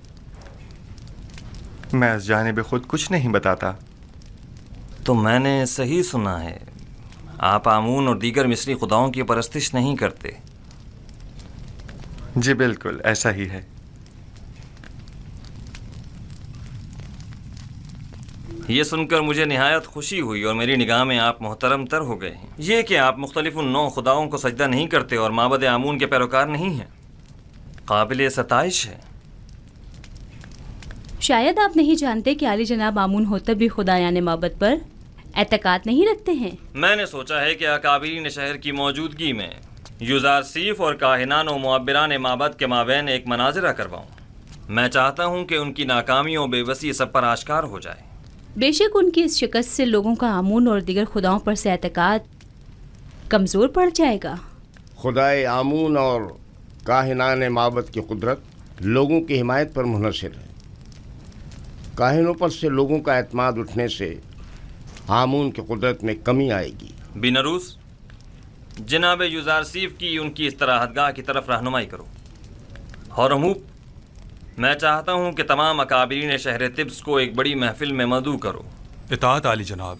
Speaker 2: میں از جانب خود کچھ نہیں بتاتا۔
Speaker 6: تو میں نے صحیح سنا ہے، آپ آمون اور دیگر مصری خداؤں کی پرستش نہیں کرتے؟
Speaker 2: جی بالکل ایسا ہی ہے۔
Speaker 6: یہ سن کر مجھے نہایت خوشی ہوئی اور میری نگاہ میں آپ محترم تر ہو گئے ہیں۔ یہ کہ آپ مختلف نو خداؤں کو سجدہ نہیں کرتے اور معبد آمون کے پیروکار نہیں ہیں، قابل ستائش ہے۔
Speaker 10: شاید آپ نہیں جانتے کہ عالی جناب آمون ہوتب بھی خدایان معبد پر اعتقاد نہیں رکھتے ہیں۔
Speaker 6: میں نے سوچا ہے کہ اکابرین شہر کی موجودگی میں یوزارسیف اور کاہنان و معبران معبد کے مابین ایک مناظرہ کرواؤں۔ میں چاہتا ہوں کہ ان کی ناکامیوں بے بسی سب پر آشکار ہو جائے۔
Speaker 10: بے شک ان کی اس شکست سے لوگوں کا آمون اور دیگر خداؤں پر سے اعتقاد کمزور پڑ جائے گا۔
Speaker 15: خدائے آمون اور کاہنان معبد کی قدرت لوگوں کی حمایت پر منحصر ہے۔ کاہنوں پر سے لوگوں کا اعتماد اٹھنے سے آمون کی قدرت میں کمی آئے گی۔
Speaker 6: بینروس، جناب یوزارسیف کی ان کی استراحتگاہ کی طرف رہنمائی کرو۔ ہورموپ، میں چاہتا ہوں کہ تمام اکابرین شہر طبس کو ایک بڑی محفل میں مدعو کرو۔
Speaker 1: اطاعت عالی جناب۔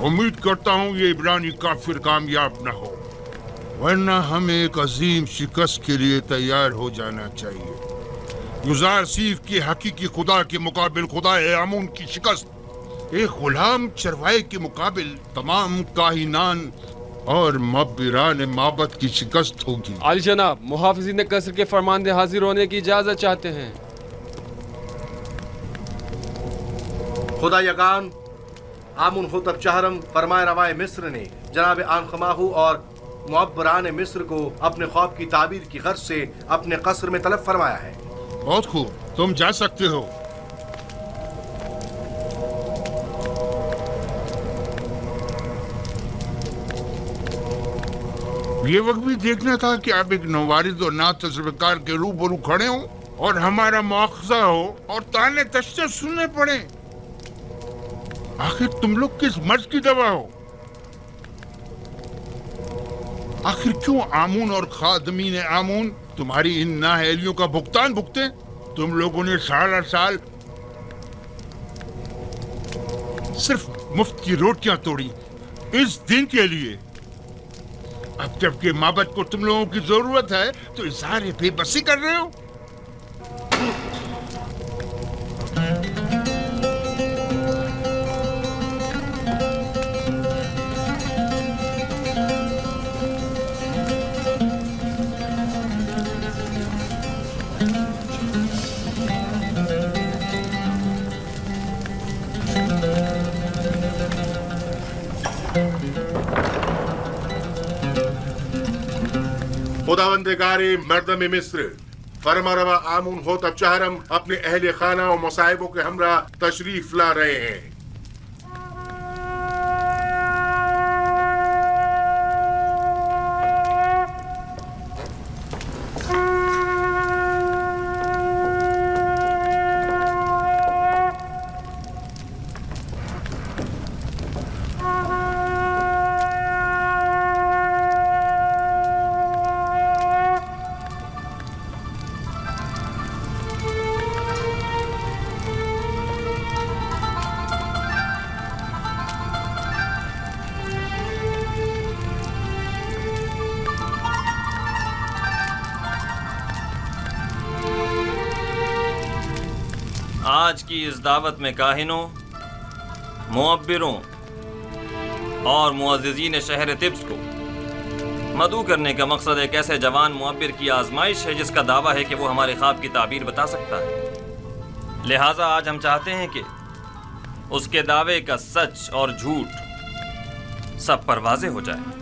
Speaker 8: امید کرتا ہوں یہ عبرانی کافر کامیاب نہ ہو، ورنہ ہمیں ایک عظیم شکست کے لیے تیار ہو جانا چاہیے۔ یوزارسیف کے حقیقی خدا کے مقابل خدا آمون کی شکست ایک غلام چروائے کے مقابل تمام کاہنان اور معبران معبد کی شکست ہوگی۔
Speaker 16: عالی جناب، محافظین قصر کے فرماندے حاضر ہونے کی اجازت چاہتے ہیں۔
Speaker 18: خدا یگان آمون ہوتب چہرم فرمائے روائے مصر نے جناب آنخماہو اور معبران مصر کو اپنے خواب کی تعبیر کی غرض سے اپنے قصر میں طلب فرمایا ہے۔
Speaker 8: بہت خوب، تم جا سکتے ہو۔ یہ وقت بھی دیکھنا تھا کہ آپ ایک نوارد اور نا تجربہ کار کے روبرو کھڑے ہوں اور ہمارا مواخذہ ہو اور تانے تشنے سننے پڑے۔ آخر تم لوگ کس مرض کی دوا ہو؟ आखिर क्यों आमून और खादमीन आमून तुम्हारी इन नाअहलियों का भुगतान भुगते? तुम लोगों ने सारा साल सिर्फ मुफ्त की रोटियां तोड़ी इस दिन के लिए। अब जबकि माबद को तुम लोगों की जरूरत है तो इज़हार बेबसी कर रहे हो।
Speaker 3: खुदावंदगारे मर्दम मिस्र फरमारवा आमून होतब चहरम अपने अहले खाना और मुसाहिबों के हमरा तशरीफ ला रहे हैं।
Speaker 6: आज की इस दावत में काहिनों, मुअब्बिरों और मुअज़्ज़िज़ीन शहर तिब्स को मदऊ करने का मकसद एक ऐसे जवान मुअब्बिर की आजमाइश है जिसका दावा है कि वो हमारे ख्वाब की ताबीर बता सकता है। लिहाजा आज हम चाहते हैं कि उसके दावे का सच और झूठ सब पर वाज़ेह हो जाए।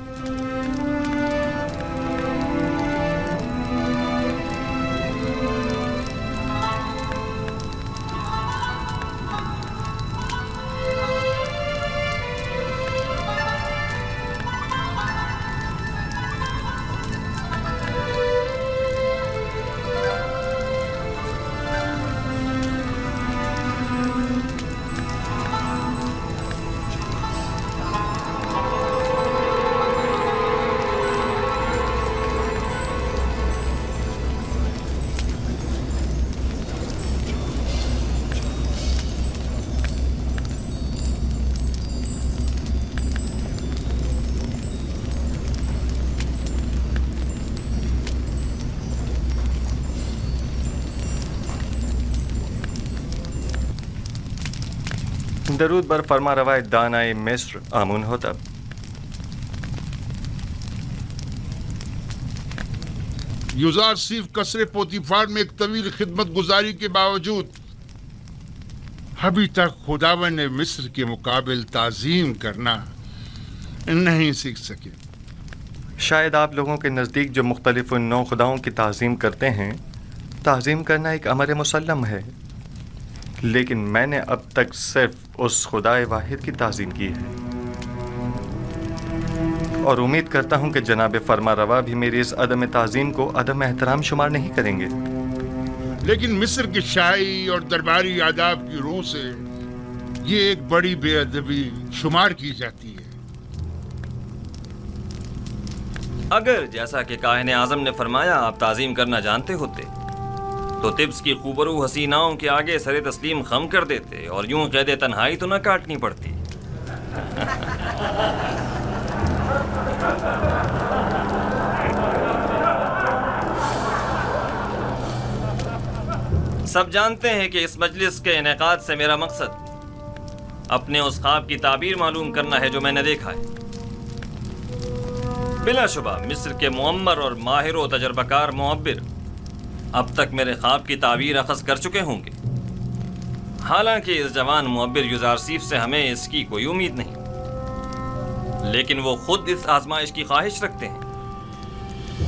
Speaker 2: दरूद बर फरमा रवायत दानाए मिस्र आमून होतब।
Speaker 8: युजार सिर्फ कसरे पोतीफार में एक तवील खिदमत गुजारी के बावजूद अभी तक खुदावन ने मिस्र के मुकाबिल ताजीम करना नहीं सीख सके।
Speaker 2: शायद आप लोगों के नज़दीक जो मुख्तलिफ नौ खुदाओं की ताज़ीम करते हैं, ताज़ीम करना एक अमर मुसल्लम है, लेकिन मैंने अब तक सिर्फ उस खुदाए वाहिद की ताज़ीम की है और उम्मीद करता हूँ कि जनाब फरमा रवा भी मेरी इस अदम ताज़ीम को अदम एहतराम शुमार नहीं करेंगे।
Speaker 8: लेकिन मिस्र की शाही और दरबारी आदाब की रूह से ये एक बड़ी बेअदबी शुमार की जाती है।
Speaker 6: अगर जैसा कि काहिन आज़म ने फरमाया आप ताज़ीम करना जानते होते तो तिब्स की खूबरू हसीनाओं के आगे सरे तस्लीम खम कर देते और यूं क़ैद तन्हाई तो न काटनी पड़ती। सब जानते हैं कि इस मजलिस के इनेकाद से मेरा मकसद अपने उस ख्वाब की ताबीर मालूम करना है जो मैंने देखा है। बिलाशुबा मिस्र के मुअम्मर और माहिर व तजर्बाकार मुअब्बिर अब तक मेरे ख्वाब की ताबीर अखज़ कर चुके होंगे। हालांकि इस जवान मुअब्बिर युज़ारसीफ से हमें इसकी कोई उम्मीद नहीं, लेकिन वो खुद इस आजमाइश की ख्वाहिश रखते हैं।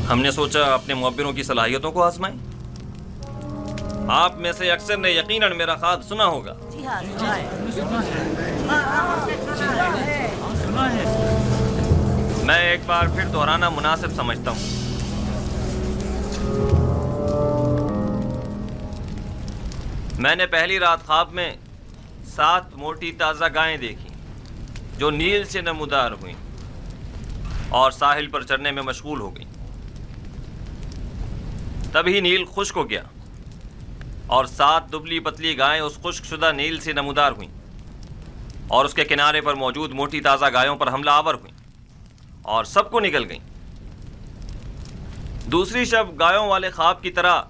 Speaker 6: हमने सोचा अपने मुअब्बिरों की सलाहियतों को आजमाएं। आप में से अक्सर ने यकीनन मेरा ख्वाब सुना होगा। मैं एक बार फिर दोहराना मुनासिब समझता हूँ। मैंने पहली रात ख्वाब में 7 मोटी ताज़ा गायें देखी जो नील से नमूदार हुई। اور ساحل پر چرنے میں مشغول ہو گئیں۔ تبھی نیل خشک ہو گیا اور 7 دبلی پتلی گائیں اس خشک شدہ نیل سے نمودار ہوئیں اور اس کے کنارے پر موجود موٹی تازہ گایوں پر حملہ آور ہوئیں اور سب کو نگل گئیں۔ دوسری شب گایوں والے خواب کی طرح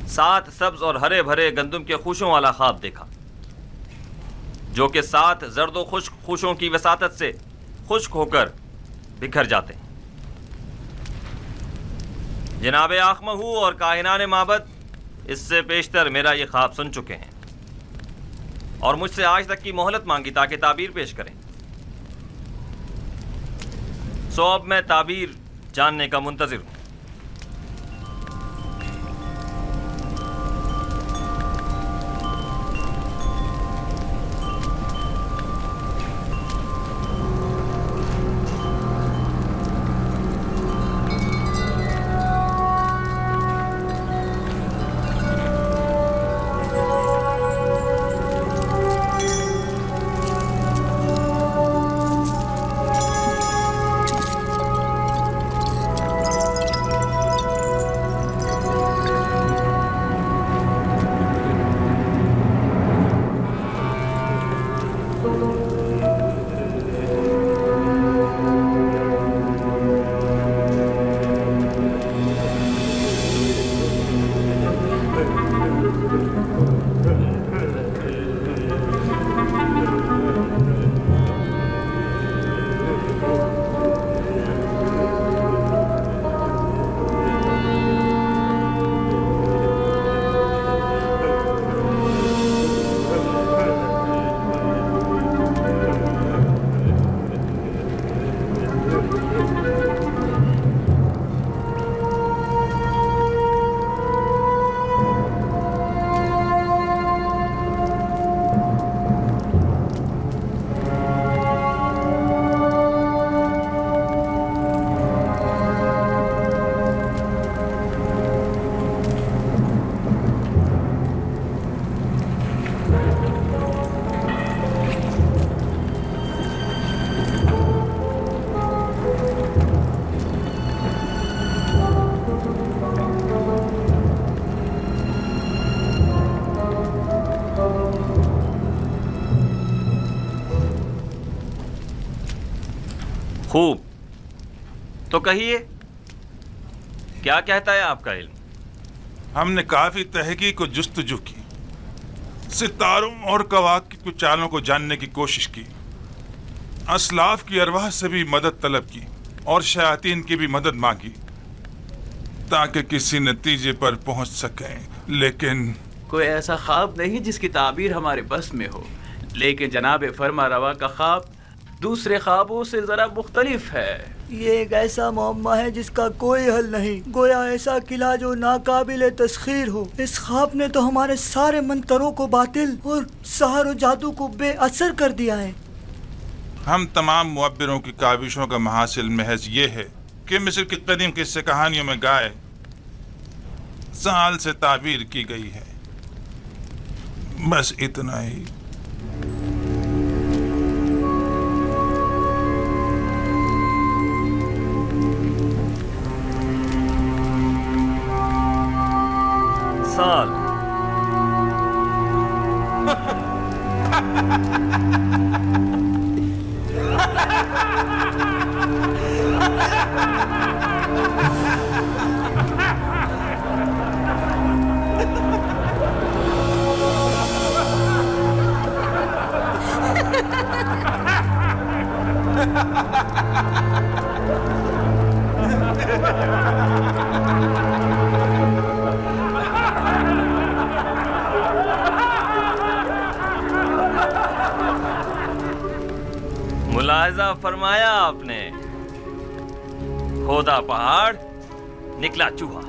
Speaker 6: 7 سبز اور ہرے بھرے گندم کے خوشوں والا خواب دیکھا، جو کہ 7 زرد و خشک خوشوں کی وساطت سے خشک ہو کر بکھر جاتے ہیں۔ جناب آخمہو اور کاہنان معبد اس سے پیشتر میرا یہ خواب سن چکے ہیں اور مجھ سے آج تک کی مہلت مانگی تاکہ تعبیر پیش کریں۔ سو اب میں تعبیر جاننے کا منتظر ہوں۔ خوب، تو کہیے کیا کہتا ہے آپ کا علم؟
Speaker 1: ہم نے کافی تحقیق و جستجو کی، ستاروں اور کواکب کی چالوں کو جاننے کی کوشش کی، اسلاف کی ارواح سے بھی مدد طلب کی اور شیاطین کی بھی مدد مانگی تاکہ کسی نتیجے پر پہنچ سکیں، لیکن
Speaker 19: کوئی ایسا خواب نہیں جس کی تعبیر ہمارے بس میں ہو، لیکن جناب فرما روا کا خواب دوسرے خوابوں سے ذرا مختلف ہے۔
Speaker 11: یہ ایک ایسا معمہ ہے جس کا کوئی حل نہیں، گویا ایسا قلعہ جو ناقابل تسخیر ہو۔ اس خواب نے تو ہمارے سارے منتروں کو باطل اور سحر و جادو کو بے اثر کر دیا ہے۔
Speaker 1: ہم تمام معبروں کی کاوشوں کا محاصل محض یہ ہے کہ مصر کی قدیم قصے کہانیوں میں گائے سال سے تعبیر کی گئی ہے، بس اتنا ہی۔
Speaker 6: سال ملاحظہ فرمایا آپ نے، کھودا پہاڑ نکلا چوہا۔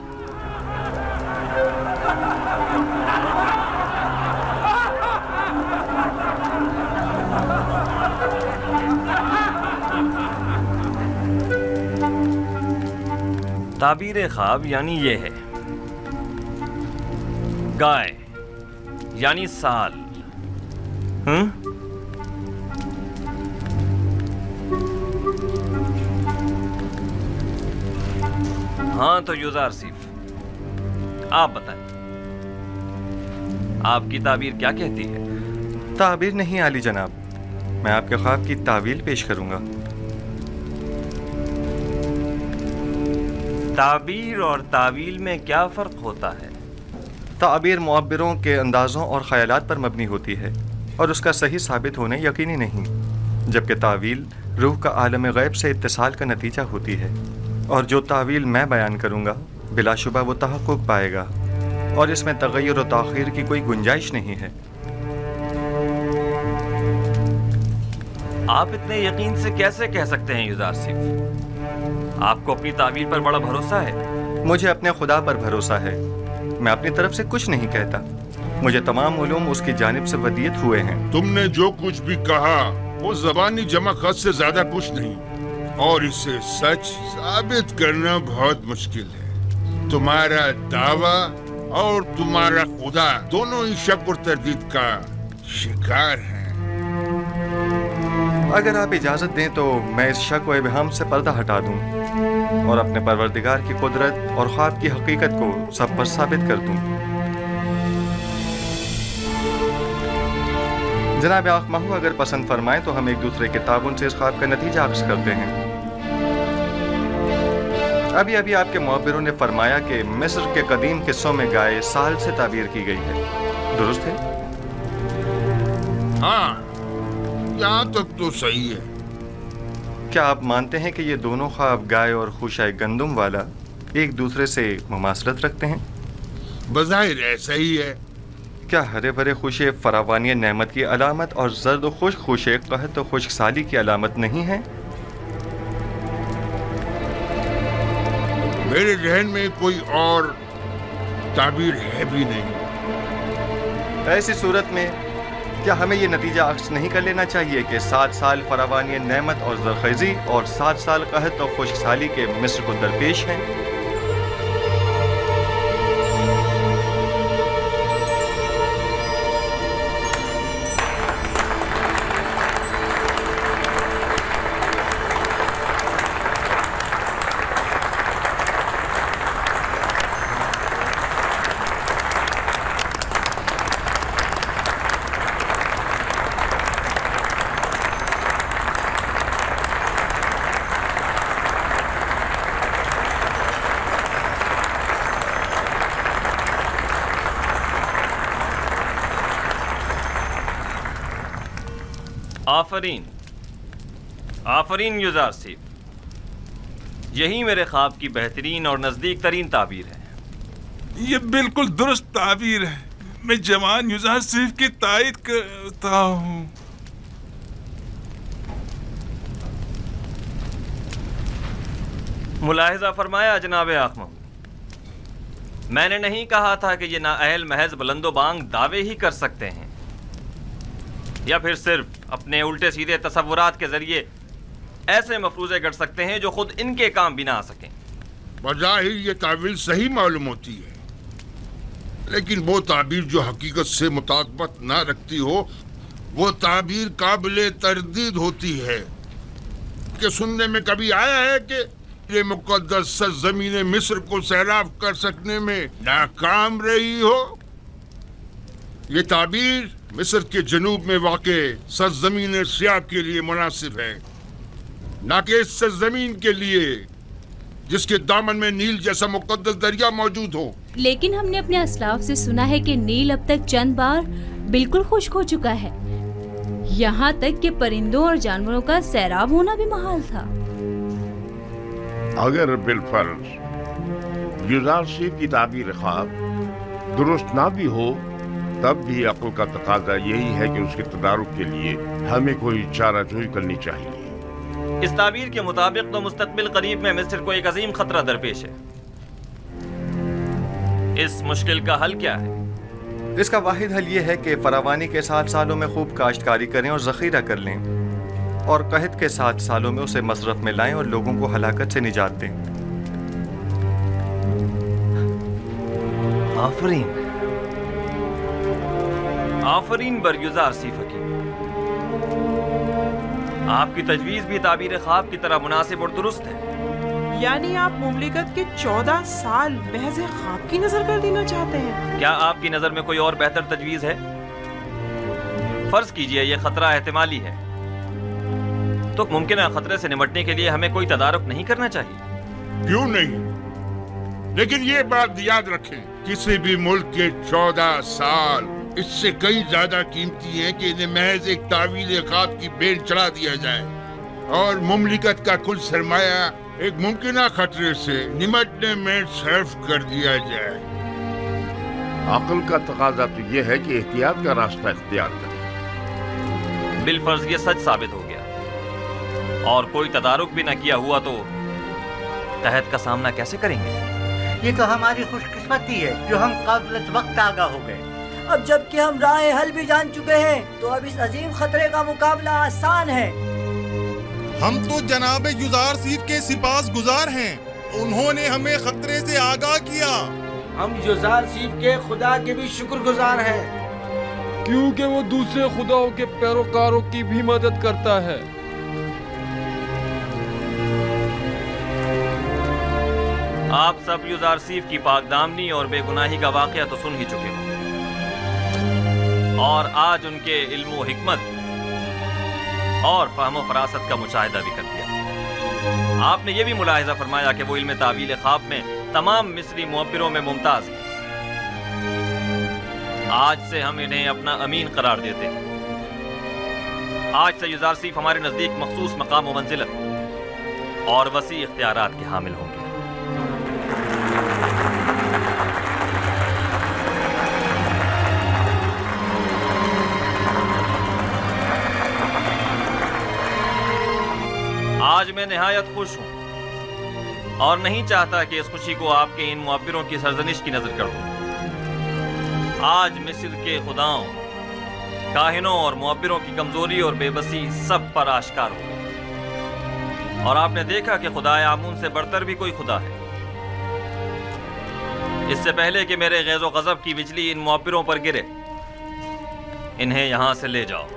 Speaker 6: تعبیر خواب یعنی یہ ہے، گائے یعنی سال، ہاں تو یوزار سیف، آپ بتائیں آپ کی تعبیر کیا کہتی ہے؟
Speaker 2: تعبیر نہیں عالی جناب، میں آپ کے خواب کی تعویل پیش کروں گا۔
Speaker 6: تعبیر اور تعویل میں کیا فرق ہوتا ہے؟
Speaker 2: تعبیر معبروں کے اندازوں اور خیالات پر مبنی ہوتی ہے اور اس کا صحیح ثابت ہونا یقینی نہیں، جبکہ تعویل روح کا عالم غیب سے اتصال کا نتیجہ ہوتی ہے، اور جو تعویل میں بیان کروں گا بلا شبہ وہ تحقق پائے گا، اور اس میں تغیر و تاخیر کی کوئی گنجائش نہیں ہے۔
Speaker 6: آپ اتنے یقین سے کیسے کہہ سکتے ہیں یوزار سیف؟ آپ کو اپنی تعبیر پر بڑا بھروسہ ہے؟
Speaker 2: مجھے اپنے خدا پر بھروسہ ہے، میں اپنی طرف سے کچھ نہیں کہتا، مجھے تمام علوم اس کی جانب سے ودیت ہوئے ہیں۔
Speaker 8: تم نے جو کچھ بھی کہا وہ زبانی جمع خط سے زیادہ کچھ نہیں، اور اسے سچ ثابت کرنا بہت مشکل ہے۔ تمہارا دعویٰ اور تمہارا خدا دونوں ہی شک اور تردید کا شکار ہیں۔
Speaker 2: اگر آپ اجازت دیں تو میں اس شک و ابہام سے پردہ ہٹا دوں اور اپنے پروردگار کی قدرت اور خواب کی حقیقت کو سب پر ثابت کر دوں۔ جناب آق محو اگر پسند فرمائیں تو ہم ایک دوسرے کے تعاون سے اس خواب کا نتیجہ اخذ کرتے ہیں۔ ابھی آپ کے معبروں نے فرمایا کہ مصر کے قدیم قصوں میں گائے سال سے تعبیر کی گئی ہے، درست ہے؟
Speaker 8: ہاں، یہاں تک تو صحیح ہے۔
Speaker 2: کیا آپ مانتے ہیں کہ یہ دونوں خواب گائے اور خوشۂ گندم والا ایک دوسرے سے مماثلت رکھتے ہیں؟
Speaker 8: بظاہر ایسا ہی ہے۔
Speaker 2: کیا ہرے بھرے خوشے فراوانی نعمت کی علامت اور زرد و خشک خوشے قحط و خشک سالی کی علامت نہیں ہے؟
Speaker 8: میرے ذہن میں کوئی اور تعبیر ہے بھی نہیں۔
Speaker 2: ایسی صورت میں کیا ہمیں یہ نتیجہ اخذ نہیں کر لینا چاہیے کہ 7 سال فراوانی نعمت اور زرخیزی اور 7 سال قحط اور خشک سالی کے مصر کو درپیش ہیں؟
Speaker 6: آفرین یوزار سیف، یہی میرے خواب کی بہترین اور نزدیک ترین تعبیر ہے۔
Speaker 1: یہ بالکل درست تعبیر ہے، میں جوان یوزار سیف کی تائید کرتا ہوں۔
Speaker 6: ملاحظہ فرمایا جناب آق محمود، میں نے نہیں کہا تھا کہ یہ نااہل محض بلند و بانگ دعوے ہی کر سکتے ہیں یا پھر صرف اپنے الٹے سیدھے تصورات کے ذریعے ایسے مفروضے گڑھ سکتے ہیں جو خود ان کے کام بھی نہ آ سکیں۔
Speaker 8: بظاہر یہ تعبیر صحیح معلوم ہوتی ہے، لیکن وہ تعبیر جو حقیقت سے مطابقت نہ رکھتی ہو وہ تعبیر قابل تردید ہوتی ہے۔ کہ سننے میں کبھی آیا ہے کہ یہ مقدس سرزمین مصر کو سیراب کر سکنے میں ناکام رہی ہو؟ یہ تعبیر مصر کے جنوب میں واقع سرزمین سیاہ کے لیے مناسب ہے، نہ کہ اس سرزمین کے لیے جس کے دامن میں نیل جیسا مقدس دریا موجود ہو۔
Speaker 10: لیکن ہم نے اپنے اسلاف سے سنا ہے کہ نیل اب تک چند بار بالکل خشک ہو چکا ہے، یہاں تک کہ پرندوں اور جانوروں کا سیراب ہونا بھی محال تھا۔
Speaker 15: اگر بالفرض یوزار سیف کی تعبیر خواب درست نہ بھی ہو، تب بھی عقل کا تقاضا یہی ہے کہ اس کے تدارک کے لیے ہمیں کوئی چارہ جوئی کرنی چاہیے۔
Speaker 6: اس تعبیر کے مطابق تو مستقبل قریب میں مصر کو ایک عظیم خطرہ درپیش ہے۔ اس مشکل کا حل کیا ہے؟
Speaker 2: اس کا واحد حل یہ ہے کہ فراوانی کے 7 سالوں میں خوب کاشتکاری کریں اور ذخیرہ کر لیں، اور قحط کے 7 سالوں میں اسے مصرف میں لائیں اور لوگوں کو ہلاکت سے نجات دیں۔
Speaker 6: آفرین بر یوزار سیف حکیم، آپ کی تجویز بھی تعبیر خواب کی طرح مناسب اور درست ہے۔
Speaker 17: یعنی آپ مملکت کے 14 سال محض خواب کی نظر کر دینا چاہتے ہیں؟
Speaker 6: کیا آپ کی نظر میں کوئی اور بہتر تجویز ہے؟ فرض کیجئے یہ خطرہ احتمالی ہے، تو ممکنہ خطرے سے نمٹنے کے لیے ہمیں کوئی تدارک نہیں کرنا چاہیے؟
Speaker 3: کیوں نہیں؟ لیکن یہ بات یاد رکھیں، کسی بھی ملک کے 14 سال اس سے کئی زیادہ قیمتی ہیں کہ انہیں محض ایک تعویل خواب کی بین چڑھا دیا جائے اور مملکت کا کل سرمایہ ایک ممکنہ خطرے سے نمٹنے میں صرف کر دیا جائے۔
Speaker 15: عقل کا تقاضا تو یہ ہے کہ احتیاط کا راستہ اختیار کریں۔
Speaker 6: بالفرض یہ سچ ثابت ہو گیا اور کوئی تدارک بھی نہ کیا ہوا تو قحط کا سامنا کیسے کریں گے؟
Speaker 11: یہ تو ہماری خوش قسمتی ہے جو ہم قبل وقت آگاہ ہو گئے۔ اب جب کہ ہم راہ حل بھی جان چکے ہیں تو اب اس عظیم خطرے کا مقابلہ آسان ہے۔
Speaker 5: ہم تو جناب یوزارسیف کے سپاس گزار ہیں، انہوں نے ہمیں خطرے سے آگاہ کیا۔
Speaker 18: ہم یوزارسیف کے خدا کے بھی شکر گزار ہیں،
Speaker 16: کیونکہ وہ دوسرے خداؤں کے پیروکاروں کی بھی مدد کرتا ہے۔
Speaker 6: آپ سب یوزارسیف کی پاک دامنی اور بے گناہی کا واقعہ تو سن ہی چکے ہو، اور آج ان کے علم و حکمت اور فہم و فراست کا مشاہدہ بھی کر لیا۔ آپ نے یہ بھی ملاحظہ فرمایا کہ وہ علم تعویل خواب میں تمام مصری معبروں میں ممتاز ہیں۔ آج سے ہم انہیں اپنا امین قرار دیتے ہیں۔ آج سے یوزارسیف ہمارے نزدیک مخصوص مقام و منزلت اور وسیع اختیارات کے حامل ہوں گے۔ آج میں نہایت خوش ہوں اور نہیں چاہتا کہ اس خوشی کو آپ کے ان معبروں کی سرزنش کی نظر کر دوں۔ آج مصر کے خداؤں، کاہنوں اور معبروں کی کمزوری اور بے بسی سب پر آشکار ہو گئی، اور آپ نے دیکھا کہ خدائے آمون سے بڑھتر بھی کوئی خدا ہے۔ اس سے پہلے کہ میرے غیظ و غضب کی بجلی ان معبروں پر گرے، انہیں یہاں سے لے جاؤ۔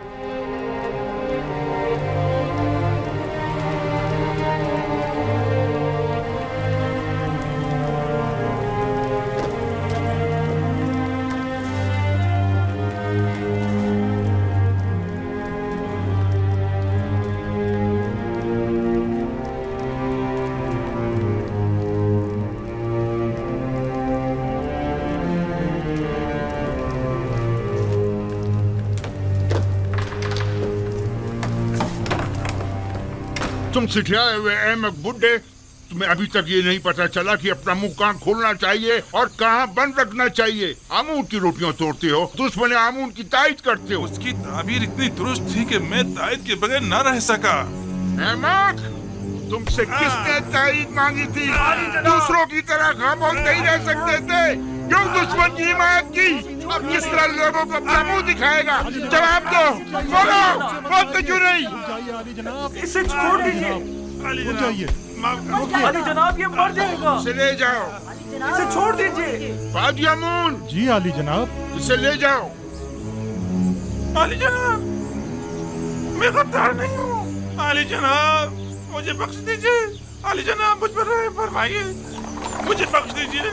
Speaker 3: تم سٹھیائے ہوئے احمق بڈھے، تمہیں ابھی تک یہ نہیں پتا چلا کہ اپنا منہ کہاں کھولنا چاہیے اور کہاں بند رکھنا چاہیے۔ آمون کی روٹیاں توڑتے ہو، دشمن آمون کی تائید کرتے ہو۔
Speaker 1: اس کی تعبیر اتنی درست تھی کہ میں تائید کے بغیر نہ رہ سکا۔
Speaker 3: احمق، تم سے کس نے تائید مانگی تھی؟ دوسروں کی طرح خاموش نہیں رہ سکتے تھے؟ کیوں دشمن کی حمایت کی؟ اب کس طرح لوگوں کو اپنا منہ دکھائے گا؟ جواب دو، بولو، بولتے کیوں نہیں؟
Speaker 11: اسے چھوڑ دیجیے علی جناب، یہ مر جائے گا۔
Speaker 3: اسے لے جاؤ،
Speaker 11: اسے چھوڑ دیجیے۔
Speaker 3: فادی امون،
Speaker 5: جی علی جناب،
Speaker 3: اسے لے جاؤ۔
Speaker 1: علی جناب، میں غدار نہیں ہوں۔ علی جناب، مجھے بخش دیجیے۔ علی جناب، مجھ پر رحم فرمائیے، مجھے بخش دیجیے۔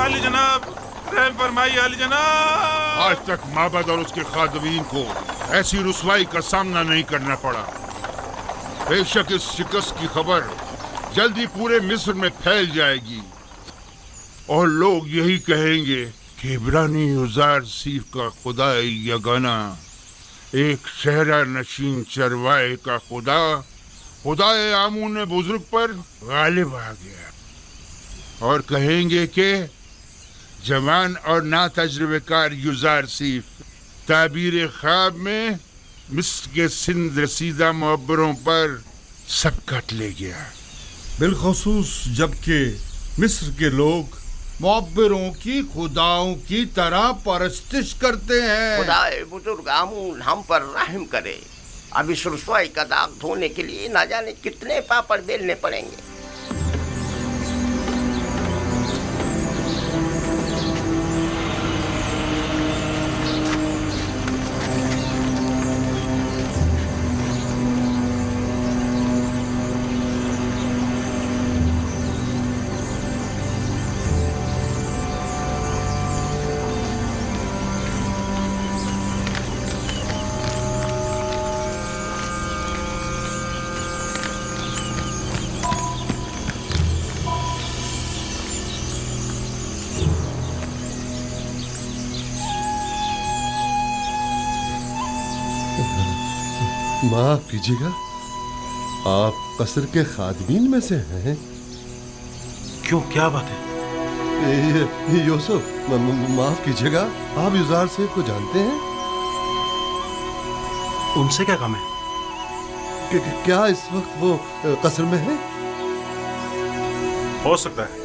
Speaker 1: علی جناب، رحم فرمائیے۔ علی جناب،
Speaker 3: آج تک معبد اور اس کے خادمین کو ایسی رسوائی کا سامنا نہیں کرنا پڑا۔ بے شک اس شکست کی خبر جلدی پورے مصر میں پھیل جائے گی اور لوگ یہی کہیں گے کہ عبرانی یوزارسیف کا خدا یگانہ، ایک صحرا نشین چروائے کا خدا، خدائے آمون بزرگ پر غالب آ گیا، اور کہیں گے کہ جوان اور نا تجربہ کار یوزارسیف تعبیر خواب میں مصر کے سندھ رسیدہ معبروں پر سبقت لے گیا۔
Speaker 8: بالخصوص جبکہ مصر کے لوگ معبروں کی خداؤں کی طرح پرستش کرتے ہیں۔
Speaker 15: خدائے بزرگ آمون ہم پر رحم کرے۔ اب اس رسوائی کا داغ دھونے کے لیے نہ جانے کتنے پاپڑ بیلنے پڑیں گے۔
Speaker 9: माफ कीजिएगा, आप कसर के खादमीन में से हैं?
Speaker 18: क्यों, क्या बात है?
Speaker 9: यूसुफ, माफ कीजिएगा, आप युजार सेफ को जानते हैं?
Speaker 18: उनसे क्या काम है?
Speaker 9: क्या इस वक्त वो कसर में है?
Speaker 1: हो सकता है।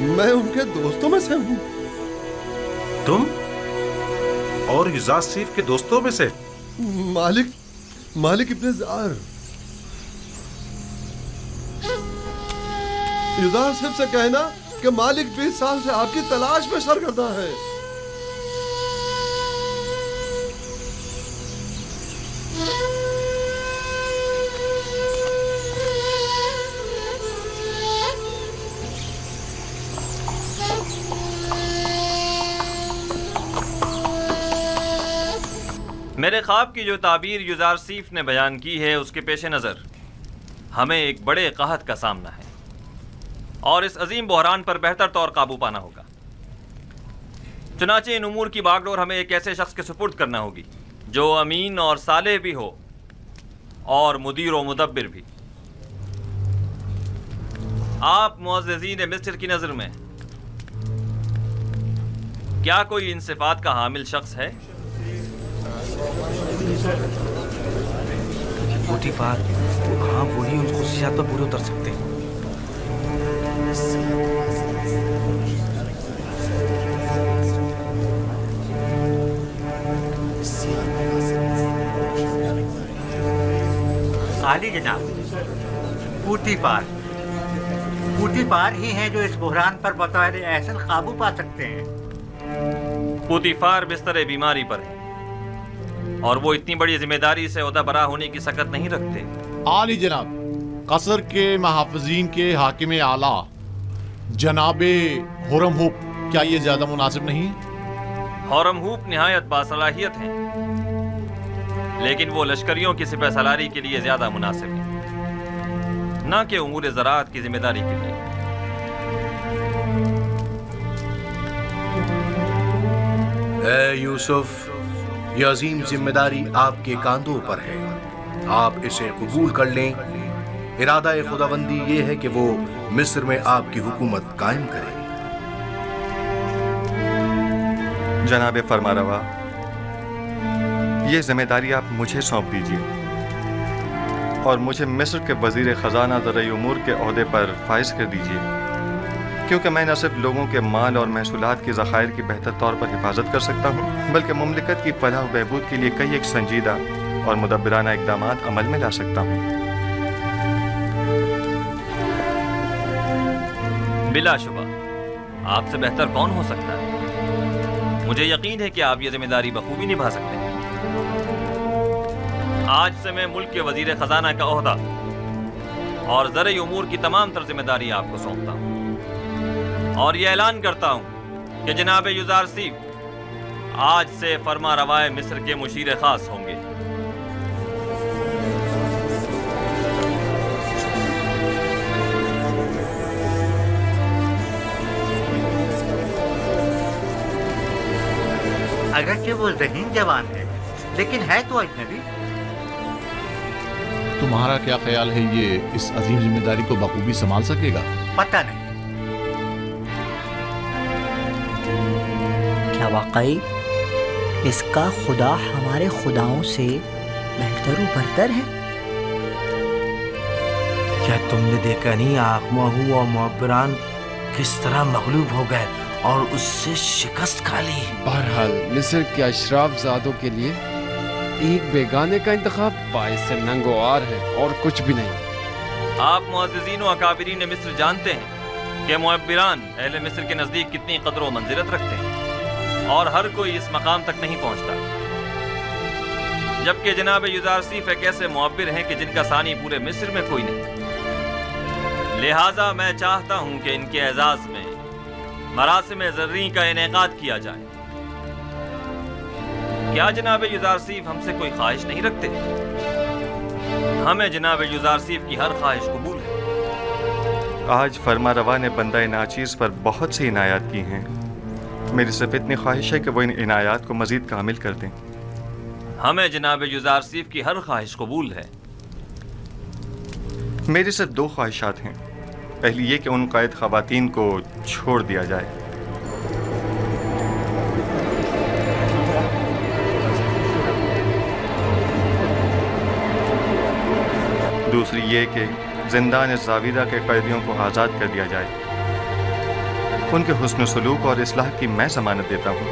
Speaker 9: मैं उनके दोस्तों में से हूँ।
Speaker 18: तुम और युजार सेफ के दोस्तों में से?
Speaker 9: मालिक इब्ने जार। युजार सेफ से कहना कि मालिक 20 साल से आपकी तलाश में सरगर्दा है।
Speaker 6: मेरे ख्वाब की जो ताबीर युजार सीफ ने बयान की है, उसके पेश नज़र हमें एक बड़े कहत का सामना है और इस अजीम बहरान पर बेहतर तौर काबू पाना होगा। चुनाचे इन उमूर की बागडोर हमें एक ऐसे शख्स के सुपुर्द करना होगी जो अमीन और सालेह भी हो और मुदीर व मुदब्बिर भी। आप मुअज़्ज़िज़ीन मिस्र की नज़र में क्या कोई इन सिफात का हामिल शख्स है?
Speaker 18: पोतीफार, हाँ वही उन खुशियात पर पूरे उतर सकते हैं।
Speaker 4: आली जनाब, पूतीफार ही हैं जो इस बहरान पर बतौर एहसन काबू पा सकते हैं।
Speaker 6: पूतीफार बिस्तर बीमारी पर है और वो इतनी बड़ी जिम्मेदारी से ओहदा बरा होने की सकत नहीं रखते।
Speaker 22: आली जनाब, कसर के महाफिजीन के हाकिम आला जनाबे हुरमहूप, क्या ये ज्यादा मुनासिब नहीं?
Speaker 6: हुरमहूप निहायत बासलाहियत हैं, लेकिन वो लश्करियों की सिपह सलारी के लिए ज्यादा मुनासिब है, ना कि उमूर ज़राअत की जिम्मेदारी के लिए।
Speaker 18: ऐ यूसुफ, ये अजीम जिम्मेदारी आपके कांधों पर है, आप इसे कबूल कर लें। इरादा खुदाबंदी ये है कि वो मिस्र में आपकी हुकूमत कायम करे।
Speaker 2: जनाब फरमारवा, ये जिम्मेदारी आप मुझे सौंप दीजिए और मुझे मिस्र के वजीर खजाना ज़राई उमूर के ओहदे पर फाइज कर दीजिए, क्योंकि मैं न सिर्फ लोगों के माल और महसूलात की ज़खायर की बेहतर तौर पर हिफाजत कर सकता हूँ, बल्कि मुमलिकत की फलाह व बहबूद के लिए कई एक संजीदा और मुदब्बिराना इक़दामात अमल में ला सकता हूँ।
Speaker 6: बिलाशुबा आपसे बेहतर कौन हो सकता है? मुझे यकीन है कि आप ये जिम्मेदारी बखूबी निभा सकते हैं। आज से मैं मुल्क के वजीर खजाना का ओहदा और ज़राई उमूर की तमाम तर जिम्मेदारी आपको सौंपता हूँ और ये ऐलान करता हूँ कि जनाब युजार सीफ आज से फरमा रवाए मिस्र के मुशीर खास होंगे।
Speaker 4: अगरचे वो ज़हीन जवान है, लेकिन है तो अजनबी।
Speaker 22: तुम्हारा क्या ख्याल है, ये इस अजीम जिम्मेदारी को बखूबी संभाल सकेगा?
Speaker 4: पता नहीं। क्या वाकई इसका खुदा हमारे खुदाओं से बेहतर बरतर है?
Speaker 18: क्या तुमने देखा नहीं आखमाहू और मुअब्बरान किस तरह मगलूब हो गए और उससे शिकस्त खा ली?
Speaker 16: बहरहाल मिस्र के अशराफ ज़ादों के लिए एक बेगाने का इंतखाब बाइस नंगोआर है और कुछ भी नहीं।
Speaker 6: आप मुअज़्ज़िज़ीन व अकाबिरीन मिस्र जानते हैं कि मुअब्बिरान अहले मिस्र के नज़दीक कितनी क़द्र व मंज़िलत रखते हैं और हर कोई इस मकाम तक नहीं पहुंचता, जबकि जनाब युजार सीफ एक ऐसे मुअब्बिर हैं कि जिनका सानी पूरे मिस्र में कोई नहीं। लिहाजा मैं चाहता हूं कि इनके एजाज में मरासिम ज़र्री का इनेकाद किया जाए। क्या जनाब युजार सीफ हमसे कोई ख्वाहिश नहीं रखते? हमें जनाब युजार सीफ की हर ख्वाहिश कबूल है।
Speaker 2: आज फरमा रवा ने बंदा नाचीज़ पर बहुत सी इनायात की हैं। मेरी सिर्फ इतनी ख्वाहिश है कि वो इन इनायात को मज़ीद कामिल कर दें।
Speaker 6: ہمیں جناب یوزارسیف کی ہر خواہش قبول ہے.
Speaker 2: میری صرف دو خواہشات ہیں. پہلی یہ کہ ان قید خواتین کو چھوڑ دیا جائے. دوسری یہ کہ زندان زاویدہ کے قیدیوں کو آزاد کر دیا جائے. ان کے حسن سلوک اور اصلاح کی میں ضمانت دیتا ہوں.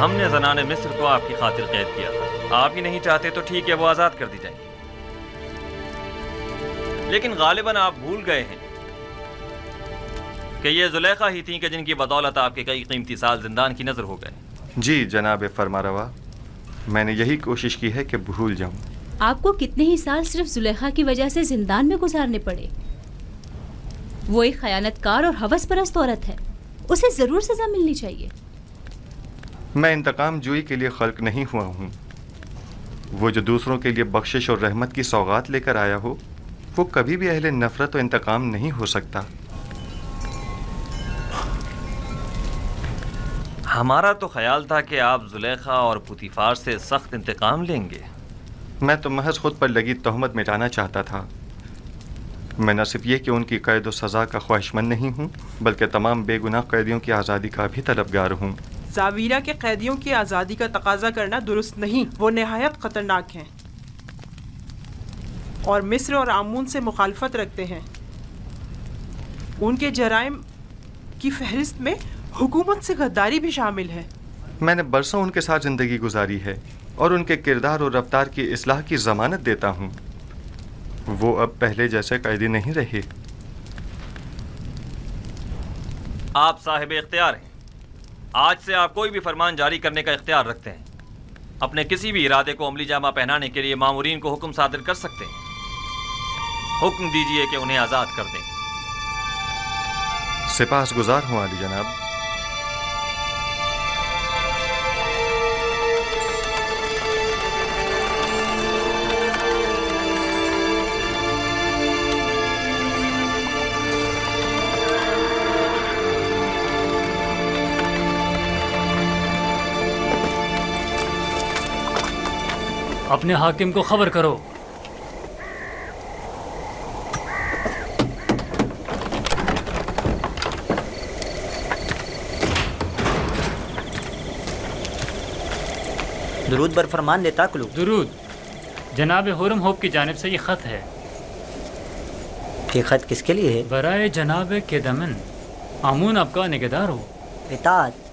Speaker 6: ہم نے زنان مصر کو آپ کی خاطر قید کیا تھا. آپ ہی نہیں چاہتے تو ٹھیک ہے، وہ آزاد کر دی جائیں گی. لیکن غالباً آپ بھول گئے ہیں کہ یہ زلیخا ہی تھیں کہ جن کی بدولت آپ کے کئی قیمتی سال زندان کی نظر ہو گئے.
Speaker 2: جی جناب فرمانروا، میں نے یہی کوشش کی ہے کہ بھول جاؤں.
Speaker 10: آپ کو کتنے ہی سال صرف زلیخا کی وجہ سے زندان میں گزارنے پڑے. وہ ایک خیانت کار اور ہوس پرست عورت ہے، اسے ضرور سزا ملنی چاہیے.
Speaker 2: میں انتقام جوئی کے لیے خلق نہیں ہوا ہوں. وہ جو دوسروں کے لیے بخشش اور رحمت کی سوغات لے کر آیا ہو، وہ کبھی بھی اہل نفرت و انتقام نہیں ہو سکتا.
Speaker 6: ہمارا تو خیال تھا کہ آپ زلیخا اور پوتیفار سے سخت انتقام لیں گے.
Speaker 2: میں تو محض خود پر لگی تہمت مٹانا چاہتا تھا. میں نہ صرف یہ کہ ان کی قید و سزا کا خواہشمند نہیں ہوں، بلکہ تمام بے گناہ قیدیوں کی آزادی کا بھی طلبگار ہوں.
Speaker 17: زاویرہ کے قیدیوں کی آزادی کا تقاضا کرنا درست نہیں، وہ نہایت خطرناک ہیں اور مصر اور آمون سے مخالفت رکھتے ہیں. ان کے جرائم کی فہرست میں حکومت سے غداری بھی شامل ہے.
Speaker 2: میں نے برسوں ان کے ساتھ زندگی گزاری ہے اور ان کے کردار اور رفتار کی اصلاح کی ضمانت دیتا ہوں. وہ اب پہلے جیسے قیدی نہیں رہے.
Speaker 6: آپ صاحب اختیار ہیں. آج سے آپ کوئی بھی فرمان جاری کرنے کا اختیار رکھتے ہیں. اپنے کسی بھی ارادے کو عملی جامہ پہنانے کے لیے مامورین کو حکم صادر کر سکتے ہیں. حکم دیجئے کہ انہیں آزاد کر دیں.
Speaker 2: سپاس گزار ہوں عالی جناب.
Speaker 12: اپنے حاکم کو خبر کرو.
Speaker 4: درود بر فرمان لیتا کلو.
Speaker 12: درود. جناب ہورم ہوپ کی جانب سے یہ خط ہے.
Speaker 4: یہ خط کس کے لیے ہے؟
Speaker 12: برائے جناب کیدمن، آمون آپ کا نگہدار ہو.
Speaker 4: اطاعت.